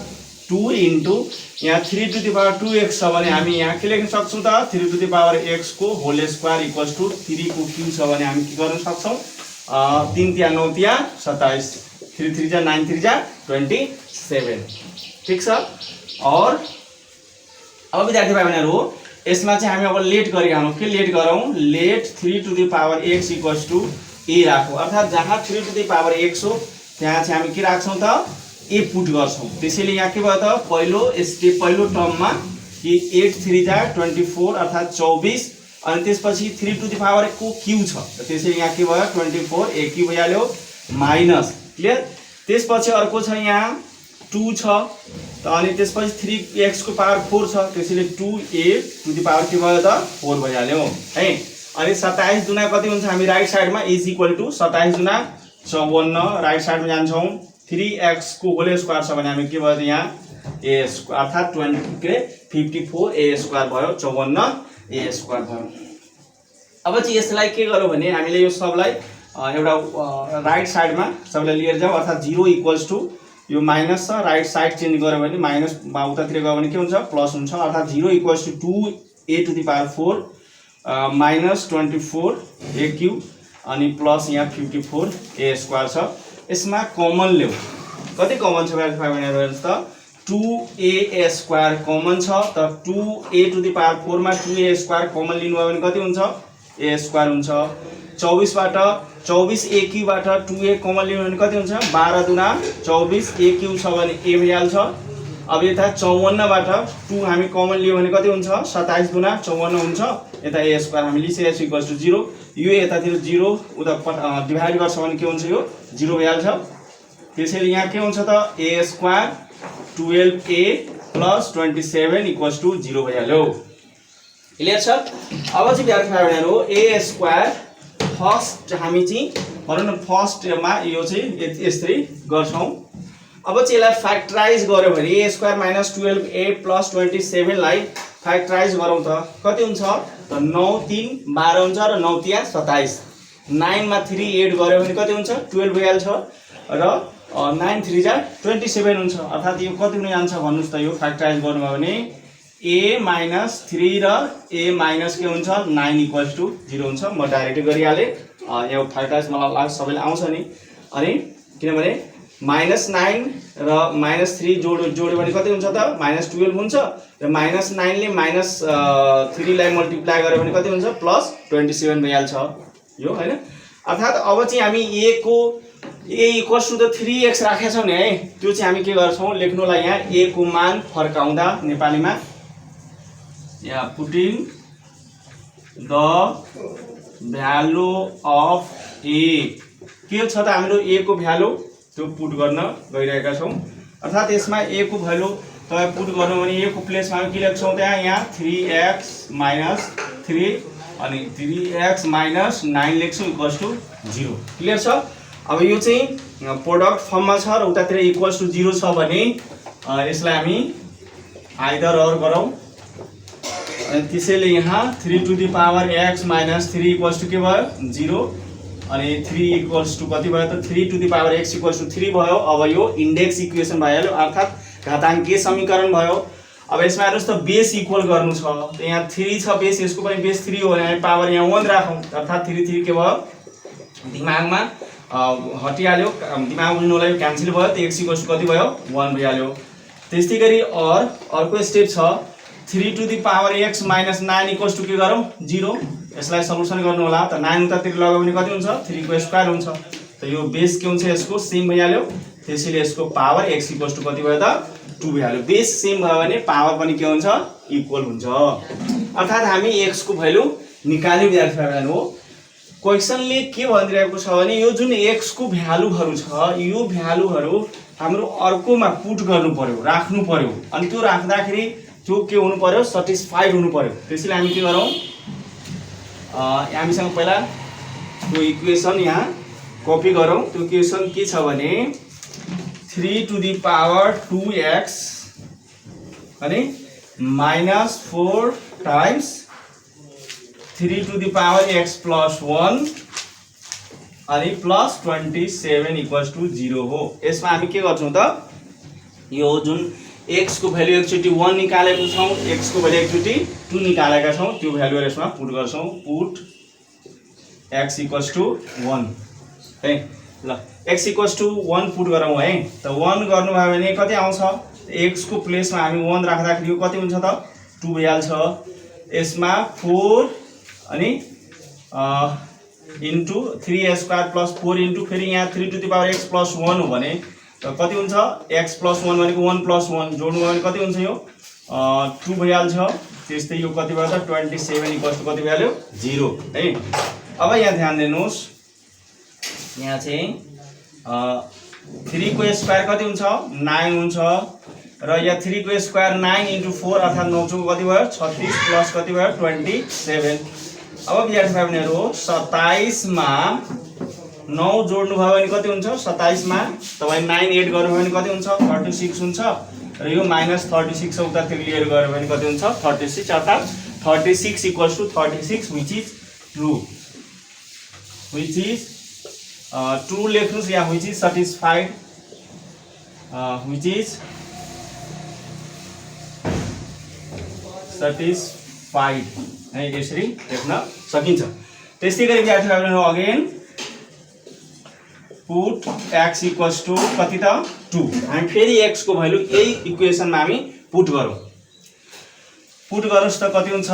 2 इन्टु यहाँ 3 टु द पावर 2x छ भने हामी यहाँ के लेख्न सक्छौँ त 3 टु द पावर x को होल स्क्वायर इक्वल्स टु 3 को क्यू छ भने हामी के गर्न सक्छौँ 3 तिया 9 तिया 27 3 3 जा 9 3 जा 27 ठीक छ। और अब विद्यार्थी भाइ बहिनीहरु यसमा चाहिँ हामी अब लेट गरेका हौं के लेट गरौँ let 3 to the power x equals to a राखौँ। अर्थात् जहाँ 3 टु द पावर x हो त्यहाँ चाहिँ हामी के राख्छौँ त a पुट गर्छौँ। त्यसैले यहाँ के भयो त पहिलो स्टेप पहिलो टर्ममा कि 8 3 जा 24 अर्थात् 24 अनि त्यसपछि 3 टु द पावर को क्यू छ त्यसैले यहाँ के भयो 24 a क्यू भइहाल्यो माइनस क्लियर। त्यसपछि अर्को छ यहाँ 2 छ त अनि त्यसपछि 3x को पावर 4 छ त्यसैले 2a टु द पावर के भयो त 4 भइहाल्यो है। अनि 27 दुना कति हुन्छ हामी राइट साइडमा इज इक्वल टु 27 दुना 54 राइट साइडमा जान्छौँ 3x को होल स्क्वायर छ भने हामी के भयो त यहाँ a स्क्वायर अर्थात् 54 a स्क्वायर भयो 54 a स्क्वायर भयो। अब चाहिँ यसलाई के गरौँ भने हामीले यो सबलाई एउटा राइट साइडमा सबैलाई लिएर जाऊ अर्थात् 0 इक्वल्स टु यो माइनस छ राइट साइड चेन्ज गर्यो भने माइनस उतातिर गयो भने के हुन्छ प्लस हुन्छ अर्थात् 0 equals to 2a to the power 4 minus 24 a cube अनि प्लस यहाँ 54 a स्क्वायर छ। यसमा कमन ल्याऊ कति कमन छ हेर्नुहोस् त 2a स्क्वायर कमन छ त 2a टु द पावर 4 मा 2a स्क्वायर कमन लिनुभयो भने कति हुन्छ a स्क्वायर हुन्छ। 24 बाट 24 a क्यूब बाट 2a कमन लिनु भने कति हुन्छ 12 दुना 24 a क्यूब छ भने a भइहाल्छ। अब यता 54 बाट 2 हामी कमन लियो भने कति हुन्छ 27 दुना 54 हुन्छ यता a स्क्वायर हामी लिन्छौँ s इक्वल्स टु 0 यो यतातिर 0 उता डिभाइड गर्छ भने के हुन्छ यो 0 भइहाल्छ। त्यसैले यहाँ के हुन्छ त a square 12a plus 27 equals to 0 भइहाल्यो क्लियर छ। अब चाहिँ विद्यार्थी भाइ बहिनीहरु a स्क्वायर फर्स्ट हामी चाहिँ भनौँ न फर्स्टमा यो चाहिँ यसरी गर्छौँ। अब चाहिँ यसलाई फ्याक्टराइज गर्यो भने a square minus 12a plus 27 लाई फ्याक्टराइज गरौँ त कति हुन्छ त 9 3 12 हुन्छ र 9 तिया 27 9 मा 3 एड गर्यो भने कति हुन्छ 12 भइहाल्छ र 9 3 जा 27 हुन्छ अर्थात् यो कति हुन जान्छ भन्नुस् त यो फ्याक्टराइज गर्नुभयो भने a माइनस 3 र a माइनस के हुन्छ 9 इक्वल्स टु 0 हुन्छ। म डाइरेक्ट गरिहालेँ यो फ्याक्टराइज मलाई लाग्छ सबैले आउँछ नि अनि किनभने माइनस 9 र माइनस 3 जोड्यो भने कति हुन्छ त माइनस 12 हुन्छ र माइनस 9 ले माइनस 3 लाई मल्टिप्लाई गर्यो भने कति हुन्छ प्लस 27 भइहाल्छ यो हैन। अर्थात् अब चाहिँ हामी a को a equals to the 3x राखेका छौं नि है त्यो चाहिँ हामी के गर्छौं लेख्नुलाई यहाँ a को मान फर्काउँदा नेपालीमा या putting the value of a के छ त हाम्रो a को भ्यालु त्यो पुट गर्न गइरहेका छौं। अर्थात् यसमा a को भ्यालु तपाईं पुट गर्नु भने a को प्लेसमा हामी के लेख्छौं त यहाँ 3x माइनस 3 अनि 3x माइनस 9 लेख्छौं इक्वल्स टु 0 क्लियर छ। अब यो चाहिँ प्रोडक्ट फर्ममा छ र उतातिर इक्वल्स टु 0 छ भने यसलाई हामी आइदर अर गरौँ अनि त्यसैले यहाँ 3 to the power x minus 3 equals to के भयो 0 अनि 3 इक्वल्स टु कति भयो त 3 to the power x equals to 3 भयो। अब यो इन्डेक्स इक्वेसन भइहाल्यो अर्थात् घाताङ्कीय समीकरण भयो। अब यसमा हेर्नुस् त बेस इक्वल गर्नु छ त यहाँ 3 छ बेस यसको पनि बेस 3 हो भने पावर यहाँ 1 राखौं अर्थात् 3 3 के भयो दिमागमा हटिहाल्यो दिमाग उल्नुलाई क्यान्सल भयो त x इक्वल्स टु कति भयो 1 भइहाल्यो। त्यस्तै गरी अर्को स्टेप छ 3 to the power x minus 9 equals to के गरौँ 0 यसलाई सल्युसन गर्नु होला त 9 उतातिर लगायो भने कति हुन्छ 3 को स्क्वायर हुन्छ त यो बेस के हुन्छ यसको सेम भइहाल्यो त्यसैले यसको पावर x इक्वल्स टु कति भयो त 2 भइहाल्यो। बेस सेम भयो भने पावर पनि के हुन्छ इक्वल हुन्छ अर्थात् हामी x को भ्यालु निकाल्ने विद्यार्थीहरु हो। क्वेशनले के भनिरहेको छ भने यो जुन x को भ्यालुहरु छ यो भ्यालुहरु हाम्रो अर्कोमा पुट गर्नु पर्यो राख्नु पर्यो अनि त्यो राख्दाखेरि त्यो के हुनु पर्यो सटिस्फाइड हुनु पर्यो। त्यसैले हामी के गरौँ हामीसँग पहिला त्यो इक्वेसन यहाँ कपी गरौँ। त्यो इक्वेसन के छ भने 3 टु द पावर 2x अनि minus 4 times 3 to the power x plus 1 अनि प्लस 27 इक्वल्स टु 0 हो। यसमा हामी के गर्छौँ त, यो जुन x को भ्यालु एकचोटि 1 निकालेको छौँ, x को भ्यालु एकचोटि 2 निकालेका छौँ, त्यो भ्यालुहरू यसमा पुट गर्छौँ। पुट x इक्वल्स टु 1 है। ल x इक्वल्स टु 1 पुट गरौँ है। त 1 गर्नुभयो भने कति आउँछ, x को प्लेसमा हामी 1 राख्दाखेरि यो कति हुन्छ त 2 भइहाल्छ। यसमा 4 अनि इन्टु 3 स्क्वायर प्लस 4 इन्टु फेरि यहाँ 3 to the power x plus 1 हो भने त कति हुन्छ, x प्लस 1 भनेको 1 प्लस 1 जोड्नु भयो भने कति हुन्छ, यो 2 भइहाल्छ। त्यस्तै यो कति भयो त 27 इक्वल्स टु कति भ्याल्यु 0 है। अब यहाँ ध्यान दिनुहोस्, यहाँ चाहिँ 3 को स्क्वायर कति हुन्छ 9 हुन्छ र यहाँ 3 को स्क्वायर 9 इन्टु 4 अर्थात् 9 चौको कति भयो 36 प्लस कति भयो 27। अब विद्यार्थी भाइ बहिनीहरू 27 मा 9 जोड्नु भयो भने कति हुन्छ, 27 मा तपाईँ 9 एड गर्नुभयो भने कति हुन्छ 36 हुन्छ र यो माइनस 36 उतातिर लिएर गयो भने कति हुन्छ 36 अर्थात् 36 equals to 36 which is true, which is true लेख्नुहोस् यहाँ, which is satisfied, which is satisfied है, यसरी लेख्न सकिन्छ। त्यस्तै गरी विद्यार्थी भाइ बहिनीहरू again put x equals to कति त 2, हामी फेरि x को भ्यालु यही इक्वेसनमा हामी पुट गरौँ। पुट गर्नुस् त कति हुन्छ,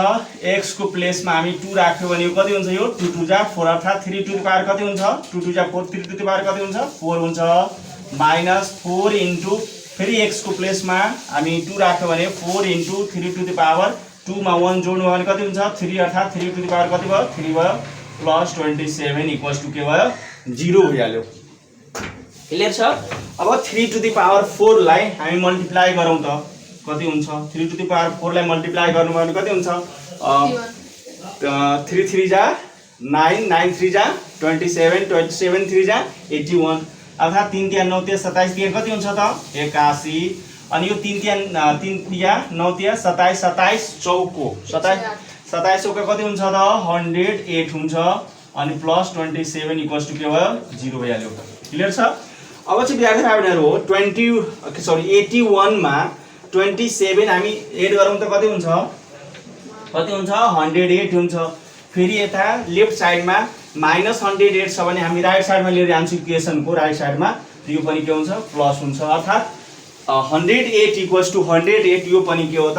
x को प्लेसमा हामी 2 राख्यो भने कति हुन्छ, यो 2 टु जा 4 अर्थात् 3 टु द पावर कति हुन्छ 2 टु जा 4, 3 टु द पावर कति हुन्छ 4 हुन्छ माइनस 4 इन्टु फेरि x को प्लेसमा हामी 2 राख्यो भने 4 इन्टु 3 टु द पावर 2 मा 1 जोड्नु भयो भने कति हुन्छ 3 अर्थात् 3 टु द पावर कति भयो 3 भयो प्लस 27 इक्वल्स टु के भयो 0 भइहाल्यो। क्लियर छ। अब 3 टु द पावर 4 लाई हामी मल्टिप्लाई गरौँ त कति हुन्छ, 3 टु द पावर 4 लाई मल्टिप्लाई गर्नु भने कति हुन्छ 3 3 जा 9, 9 3 जा 27, 27 3 जा 81 अर्थात् 3 तिया 9 तिया 27 तिया कति हुन्छ त 81 अनि यो 3 तिया 9 तिया 27, 27 चौको 27 चौको कति हुन्छ त 108 हुन्छ अनि प्लस 27 इक्वल्स टु के भयो 0 भइहाल्यो। क्लियर छ। अब चाहिँ विद्यार्थी भाइ बहिनीहरू 81 मा 27 हामी एड गरौँ त कति हुन्छ 108 हुन्छ। फेरि यता लेफ्ट साइडमा माइनस 108 छ भने हामी राइट साइडमा लिएर जान्छौँ इक्वेसनको राइट साइडमा, यो पनि के हुन्छ प्लस हुन्छ अर्थात् 108 इक्वल्स टु 108 यो पनि के हो त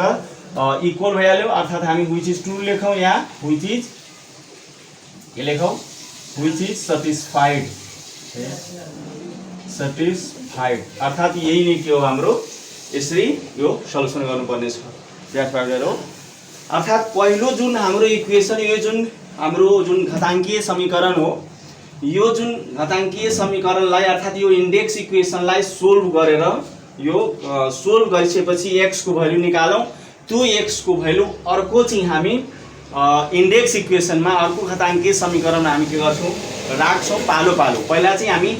इक्वल भइहाल्यो अर्थात् हामी विच इज ट्रु लेखौँ यहाँ, विच इज के लेखौँ विच इज सेटिस्फाइड, सेटिस्फाइड अर्थात् यही नै के हो हाम्रो, यसरी यो सल्युसन गर्नुपर्ने छ विद्यार्थी भाइ बहिनीहरू। अर्थात् पहिलो जुन हाम्रो इक्वेसन, यो जुन हाम्रो जुन घाताङ्कीय समीकरण हो, यो जुन घाताङ्कीय समीकरणलाई अर्थात् यो इन्डेक्स इक्वेसनलाई सोल्भ गरेर यो सोल्भ गरिसकेपछि x को भ्यालु निकालौँ, त्यो x को भ्यालु अर्को चाहिँ हामी इन्डेक्स इक्वेसनमा अर्को घाताङ्कीय समीकरणमा हामी के गर्छौँ राख्छौँ पालो पालो। पहिला चाहिँ हामी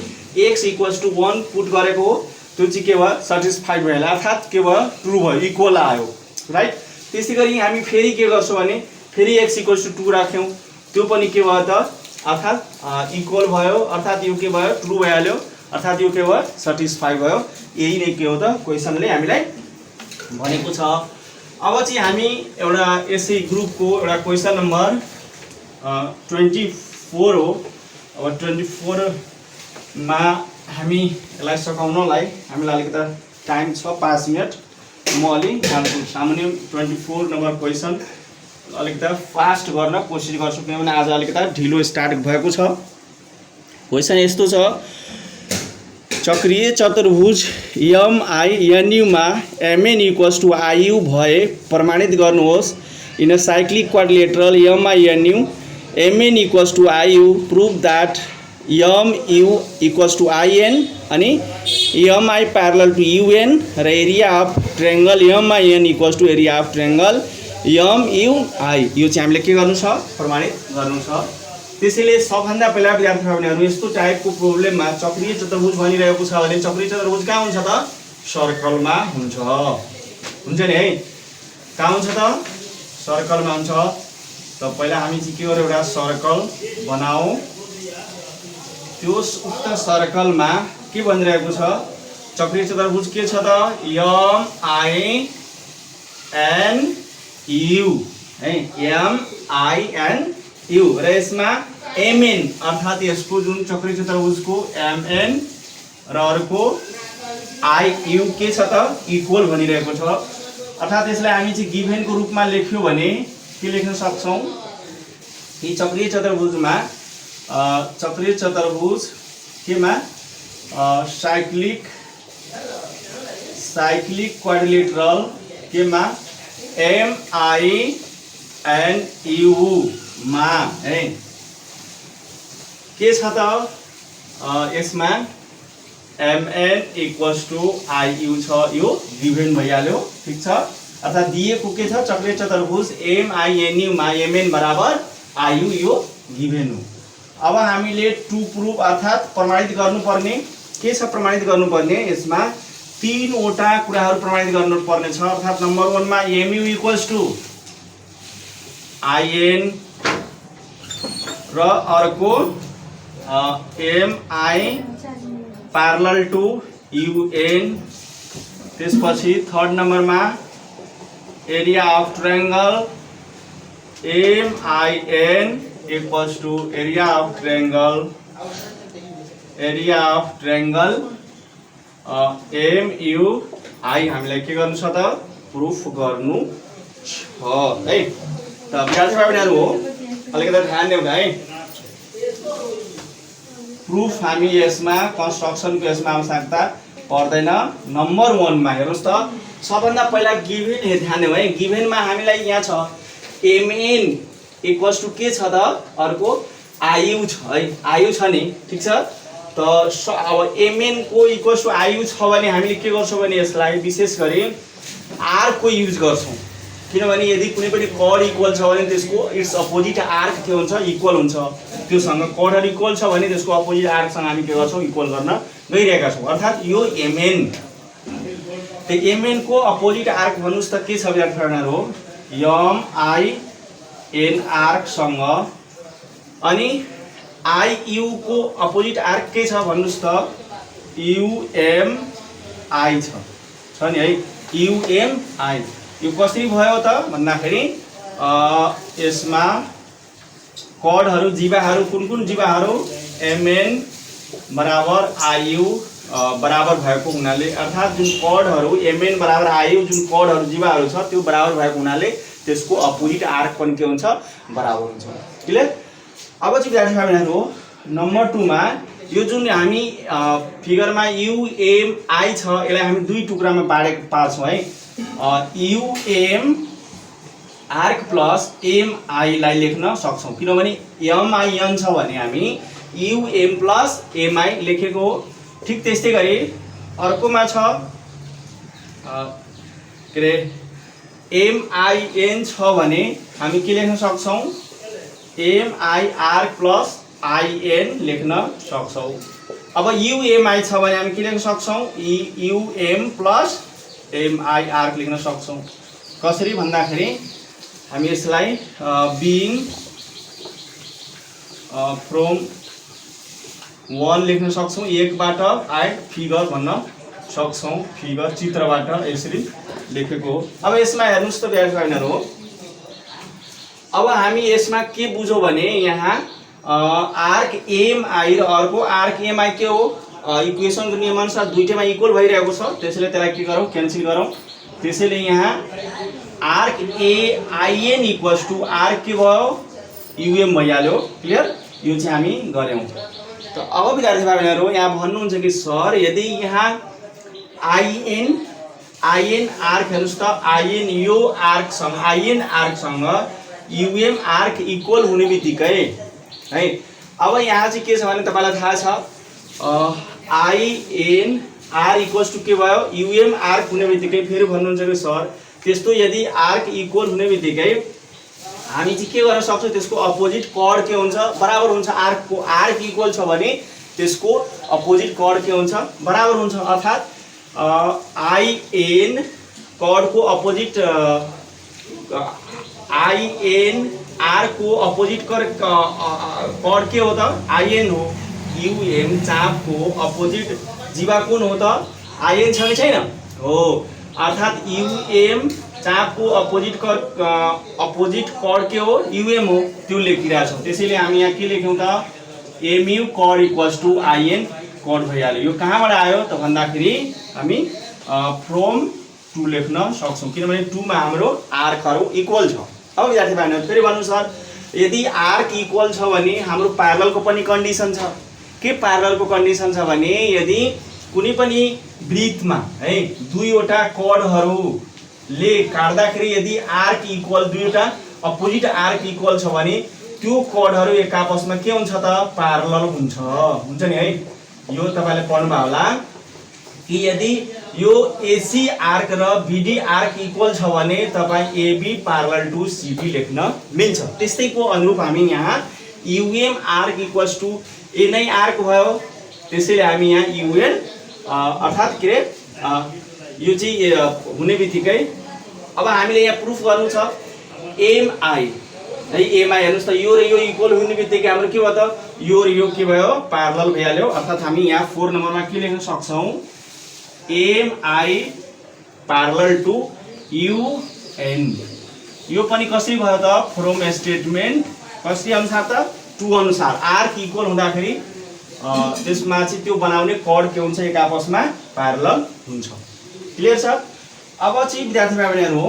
x इक्वल्स टु 1 पुट गरेको हो, त्यो चाहिँ के भयो सेटिस्फाइड भयो अर्थात् के भयो ट्रु भयो, इक्वल आयो राइट। त्यसै गरी हामी फेरि के गर्छौँ भने फेरि x इक्वल्स टु 2 राख्यौँ, त्यो पनि के भयो त अर्थात् इक्वल भयो अर्थात् यो के भयो ट्रु भइहाल्यो अर्थात् यो के भयो सेटिस्फाइड भयो। यही नै के हो त क्वेसनले हामीलाई भनेको छ। अब चाहिँ हामी एउटा यसै ग्रुपको एउटा क्वेसन नम्बर 24 हो। अब 24 मा हामी यसलाई सकाउनलाई हामीलाई अलिकति टाइम छ 5 मिनट, म अलि सामान्य 24 नम्बर क्वेसन अलिकति फास्ट गर्न कोसिस गर्छु किनभने आज अलिकति ढिलो स्टार्ट भएको छ। क्वेसन यस्तो छ, चक्रीय चतुर्भुज MINU मा MN इक्वल्स टु IU भए प्रमाणित गर्नुहोस्। In a cyclic quadrilateral MINU MN equals to IU prove that MU equals to IN अनि MI पैरेलल टु UN र area of triangle MIN equals to area of triangle MUI। यो चाहिँ हामीले के गर्नु छ प्रमाणित गर्नु छ। त्यसैले सबभन्दा पहिला विद्यार्थी भाइहरुहरू यस्तो टाइपको प्रब्लममा चक्रीय चतुर्भुज भनिरहेको छ भने चक्रीय चतुर्भुज कहाँ हुन्छ त सर्कलमा हुन्छ, हुन्छ नि है, कहाँ हुन्छ त सर्कलमा हुन्छ। त पहिला हामी चाहिँ के गरौँ एउटा सर्कल बनाऊ, त्यो उक्त सर्कलमा के भनिरहेको छ चक्रीय चतुर्भुज के छ त MINU है MINU र यसमा MN अर्थात् यसको जुन चक्रीय चतुर्भुजको MN र अर्को IU के छ त इक्वल भनिरहेको छ अर्थात् यसलाई हामी चाहिँ गिभेनको रूपमा लेख्यो भने के लेख्न सक्छौं कि चक्रीय चतुर्भुजमा चक्रीय चतुर्भुज केमा साइक्लिक क्वाड्रिलेटरल केमा MINU मा है के छ त यसमा MN = IU छ यो गिभेन भइहाल्यो ठीक छ अर्थात् दिएको के छ चक्रीय चतुर्भुज MINU मा MN बराबर IU यो गिभेन हो अब हामीले टु प्रुफ अर्थात् प्रमाणित गर्नुपर्ने के छ प्रमाणित गर्नुपर्ने यसमा तीनवटा कुराहरू प्रमाणित गर्नुपर्ने छ अर्थात् नम्बर 1 मा MU = IN र अर्को MI parallel to UN त्यसपछि थर्ड नम्बरमा area of triangle MIN = area of triangle MUI हामीलाई के गर्नु छ त प्रुफ गर्नु छ है त विद्यार्थी भाइहरु हो अलिकति ध्यान दिउँ है प्रुफ हामी यसमा कन्स्ट्रक्सनको यसमा आवश्यकता पर्दैन नम्बर 1 मा हेर्नुस् त सबभन्दा पहिला गिभेन ध्यान दिउँ है गिभेनमा हामीलाई यहाँ छ MN = के छ त अर्को IU छ है IU छ नि ठीक छ त अब MN को = IU छ भने हामीले के गर्छौं भने यसलाई विशेष गरी R को युज गर्छौं किनभने यदि कुनै पनि कड इक्वल छ भने त्यसको इट्स अपोजिट आर्क के हुन्छ इक्वल हुन्छ त्योसँग कडहरु इक्वल छ भने त्यसको अपोजिट आर्कसँग हामी के गर्छौं इक्वल गर्न गइरहेका छौं अर्थात् यो MN त MN को अपोजिट आर्क भन्नुस् त के छ विद्यार्थीहरु MIN आर्क सँग अनि IU को अपोजिट आर्क के छ भन्नुस् त UMI छ नि है UMI यो कसरी भयो त भन्दाखेरि यसमा कडहरु जीवाहरु कुन जीवाहरु MN बराबर IU बराबर भएको हुनाले अर्थात् जुन कडहरु MN बराबर IU जुन कडहरु जीवाहरु छ त्यो बराबर भएको हुनाले त्यसको अपोजिट आर्क पनि के हुन्छ बराबर हुन्छ क्लियर अब चाहिँ विद्यार्थीहरु नम्बर 2 मा यो जुन हामी फिगरमा UMI छ यसलाई हामी दुई टुक्रामा पार्छौं है UM आर्क प्लस MI लाई लेख्न सक्छौं किनभने MIN छ भने हामी UM प्लस MI लेखेको हो ठीक त्यस्तै गरी अर्कोमा छ के रे MIN छ भने हामी के लेख्न सक्छौं MI आर्क प्लस IN लेख्न सक्छौं अब UMI छ भने हामी के लेख्न सक्छौं UM प्लस MI आर्क लेख्न सक्छौं कसरी भन्दाखेरि हामी यसलाई बीइङ फ्रम 1 लेख्न सक्छौं एकबाट एट फिगर भन्न सक्छौं फिगर चित्रबाट यसरी लेखेको हो अब यसमा हेर्नुस् त विद्यार्थीहरु अब हामी यसमा के बुझौं भने यहाँ आर्क MI र अर्को आर्क MI के हो इक्वेशनको नियमअनुसार दुईटैमा इक्वल भइरहेको छ त्यसैले त्यसलाई के गरौँ क्यान्सल गरौँ त्यसैले यहाँ आर्क AIN = आर्क के भयो UM भइहाल्यो क्लियर यो चाहिँ हामी गर्यौं त अब विद्यार्थीहरु यहाँ भन्नुहुन्छ कि सर यदि यहाँ IN आर्क हेर्नुस् त IN यो आर्क सँग UM आर्क इक्वल हुने बित्तिकै है अब यहाँ चाहिँ के छ भने तपाईलाई थाहा छ IN R = के भयो UM आर्क हुने बित्तिकै फेरि भन्नुहुन्छ कि सर त्यस्तो यदि आर्क इक्वल हुने बित्तिकै हामी चाहिँ के गर्न सक्छौं त्यसको अपोजिट कड के हुन्छ बराबर हुन्छ आर्क को आर्क इक्वल छ भने त्यसको अपोजिट कड के हुन्छ बराबर हुन्छ अर्थात् IN कड को अपोजिट IN R को अपोजिट कड के हो त IN हो युएम चापको अपोजिट जीवा कुन हो त आइएन छ कि छैन हो अर्थात् युएम चापको अपोजिट कड के हो युएम हो त्यो लेखिरहेको छौँ त्यसैले हामी यहाँ के लेख्यौँ त एमयु कड इक्वल्स टु आइएन कड भइहाल्यो यो कहाँबाट आयो त भन्दाखेरि हामी फ्रम 2 लेख्न सक्छौँ किनभने 2 मा हाम्रो आर्कहरू इक्वल छ अब विद्यार्थी भाइहरु फेरि भन्नु सर यदि आर्क इक्वल छ भने हाम्रो प्यारललको पनि कन्डिसन छ के प्यारललको कन्डिसन छ भने यदि कुनै पनि वृत्तमा है दुईवटा कडहरूले काट्दाखेरि यदि आर्क इक्वल दुईवटा अपोजिट आर्क इक्वल छ भने त्यो कडहरू एक आपसमा के हुन्छ त प्यारलल हुन्छ नि है यो तपाईले पढ्नुभयो होला कि यदि यो एसी आर्क र बीडी आर्क इक्वल छ भने तपाई एबी प्यारलल टु सीडी लेख्न मिल्छ त्यस्तैको अनुरूप हामी यहाँ युएम आर्क इक्वल्स टु ए नै आर्क भयो त्यसैले हामी यहाँ युएन अर्थात् के यो चाहिँ हुने बित्तिकै अब हामीले यहाँ प्रुफ गर्नु छ एमआई है एमआई हेर्नुस् त यो र यो इक्वल हुने बित्तिकै हाम्रो के भयो त यो र यो के भयो प्यारलल भइहाल्यो अर्थात् हामी यहाँ 4 नम्बरमा के लेख्न सक्छौं एमआई प्यारलल टु युएन यो पनि कसरी भयो त फ्रम स्टेटमेन्ट कसरी अनुसार त 2 अनुसार आर्क इक्वल हुँदाखेरि त्यसमा चाहिँ त्यो बनाउने कड के हुन्छ एक आपसमा प्यारलल हुन्छ क्लियर छ अब चाहिँ विद्यार्थी भाइबहरुहरु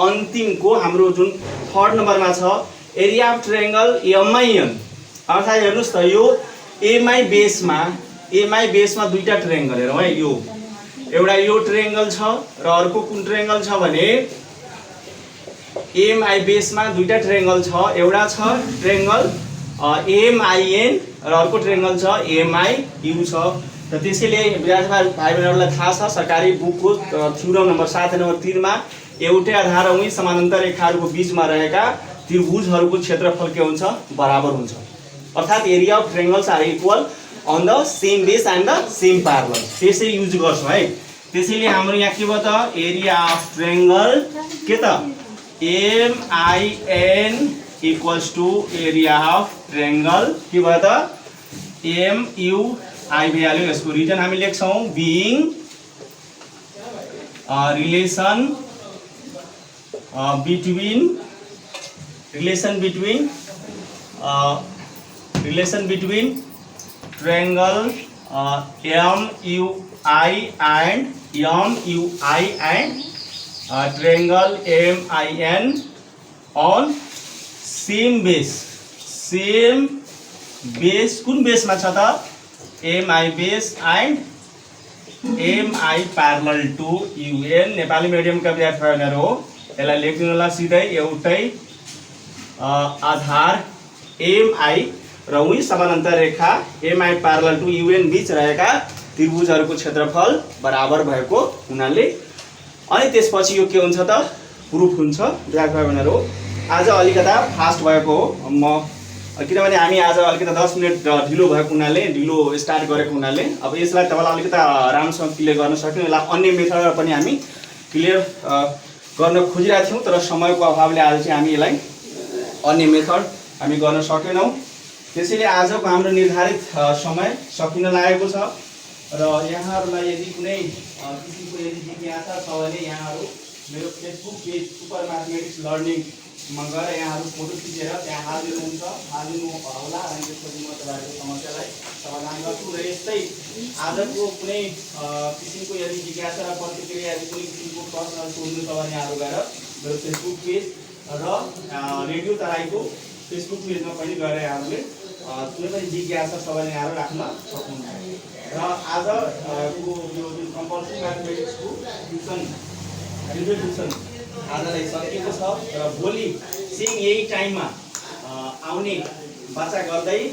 अन्तिमको हाम्रो जुन 3rd नम्बरमा छ एरिया अफ ट्रायंगल एमआईएन अर्थात् हेर्नुस् त यो एमआई बेसमा दुईटा ट्रायंगल हेरौँ है यो एउटा यो ट्रायंगल छ र अर्को कुन ट्रायंगल छ भने एमआई बेसमा दुईटा ट्रायंगल छ एउटा छ ट्रायंगल एमआईएन र अर्को ट्रायंगल छ एमआईयू छ त त्यसैले विद्यार्थी भाइबहरुलाई थाहा छ सरकारी बुकको थ्योरम नम्बर 7 नम्बर 3 मा एउटै आधार औं समानान्तर रेखाहरूको बीचमा रहेका त्रिभुजहरूको क्षेत्रफल के हुन्छ बराबर हुन्छ अर्थात् area of triangles are equal on the same base and the same parallel त्यसै युज गर्छौं है त्यसैले हाम्रो यहाँ के भयो त एरिया अफ ट्रायंगल के त MIN equals to area of triangle के भयो त MUI भइहाल्यो यसको रिजन हामी लेख्छौं being relation between triangle MUI and triangle MIN on same base कुन बेसमा छ त MI base and MI parallel to UN Nepali मिडियमका विद्यार्थीहरु हो यसलाई लेख्दिनु होला सिधै एउटै आधार MI र उही समानान्तर रेखा MI प्यारलल टु UN बीच रहेका त्रिभुजहरूको क्षेत्रफल बराबर भएको हुनाले अनि त्यसपछि यो के हुन्छ त प्रुफ हुन्छ विद्यार्थी भाइबहरुहरु आज अलिकता फास्ट भएको हो म किनभने हामी आज अलिकता 10 मिनेट ढिलो भएको हुनाले ढिलो स्टार्ट गरेको हुनाले अब यसलाई तपाईलाई अलिकता राम्रोसँग क्लियर गर्न सक्नु होला अन्य मेथडहरु पनि हामी क्लियर गर्न खोजिरहेका थियौं तर समयको अभावले आज चाहिँ हामी यसलाई अन्य मेथड हामी गर्न सकेनौं त्यसैले आजको हाम्रो निर्धारित समय सकिन लागेको छ र यहाँहरुलाई यदि कुनै किसिमको यदि जिज्ञासा छ भने यहाँहरु मेरो Facebook page super mathematics learning मा गएर यहाँहरु फोटो खिचेर त्यहाँ हाल्दिनु होला अनि त्यसपछि म तपाईहरुको समस्यालाई समाधान गर्छु र यस्तै आजको कुनै किसिमको यदि जिज्ञासा र प्रतिक्रिया यदि कुनै किसिमको प्रश्नहरु सोध्नु छ भने यहाँहरु गएर मेरो फेसबुक पेज र रेडियो तराईको फेसबुक पेजमा पनि गएर यहाँहरुले कुनै पनि जिज्ञासा छ भने यहाँहरु राख्न सक्नुहुन्छ र आजको यो जुन कम्पल्सरी म्याथमेटिक्सको ट्युसन आजलाई सकिएको छ र भोलि सेम यही टाइममा आउने बाचा गर्दै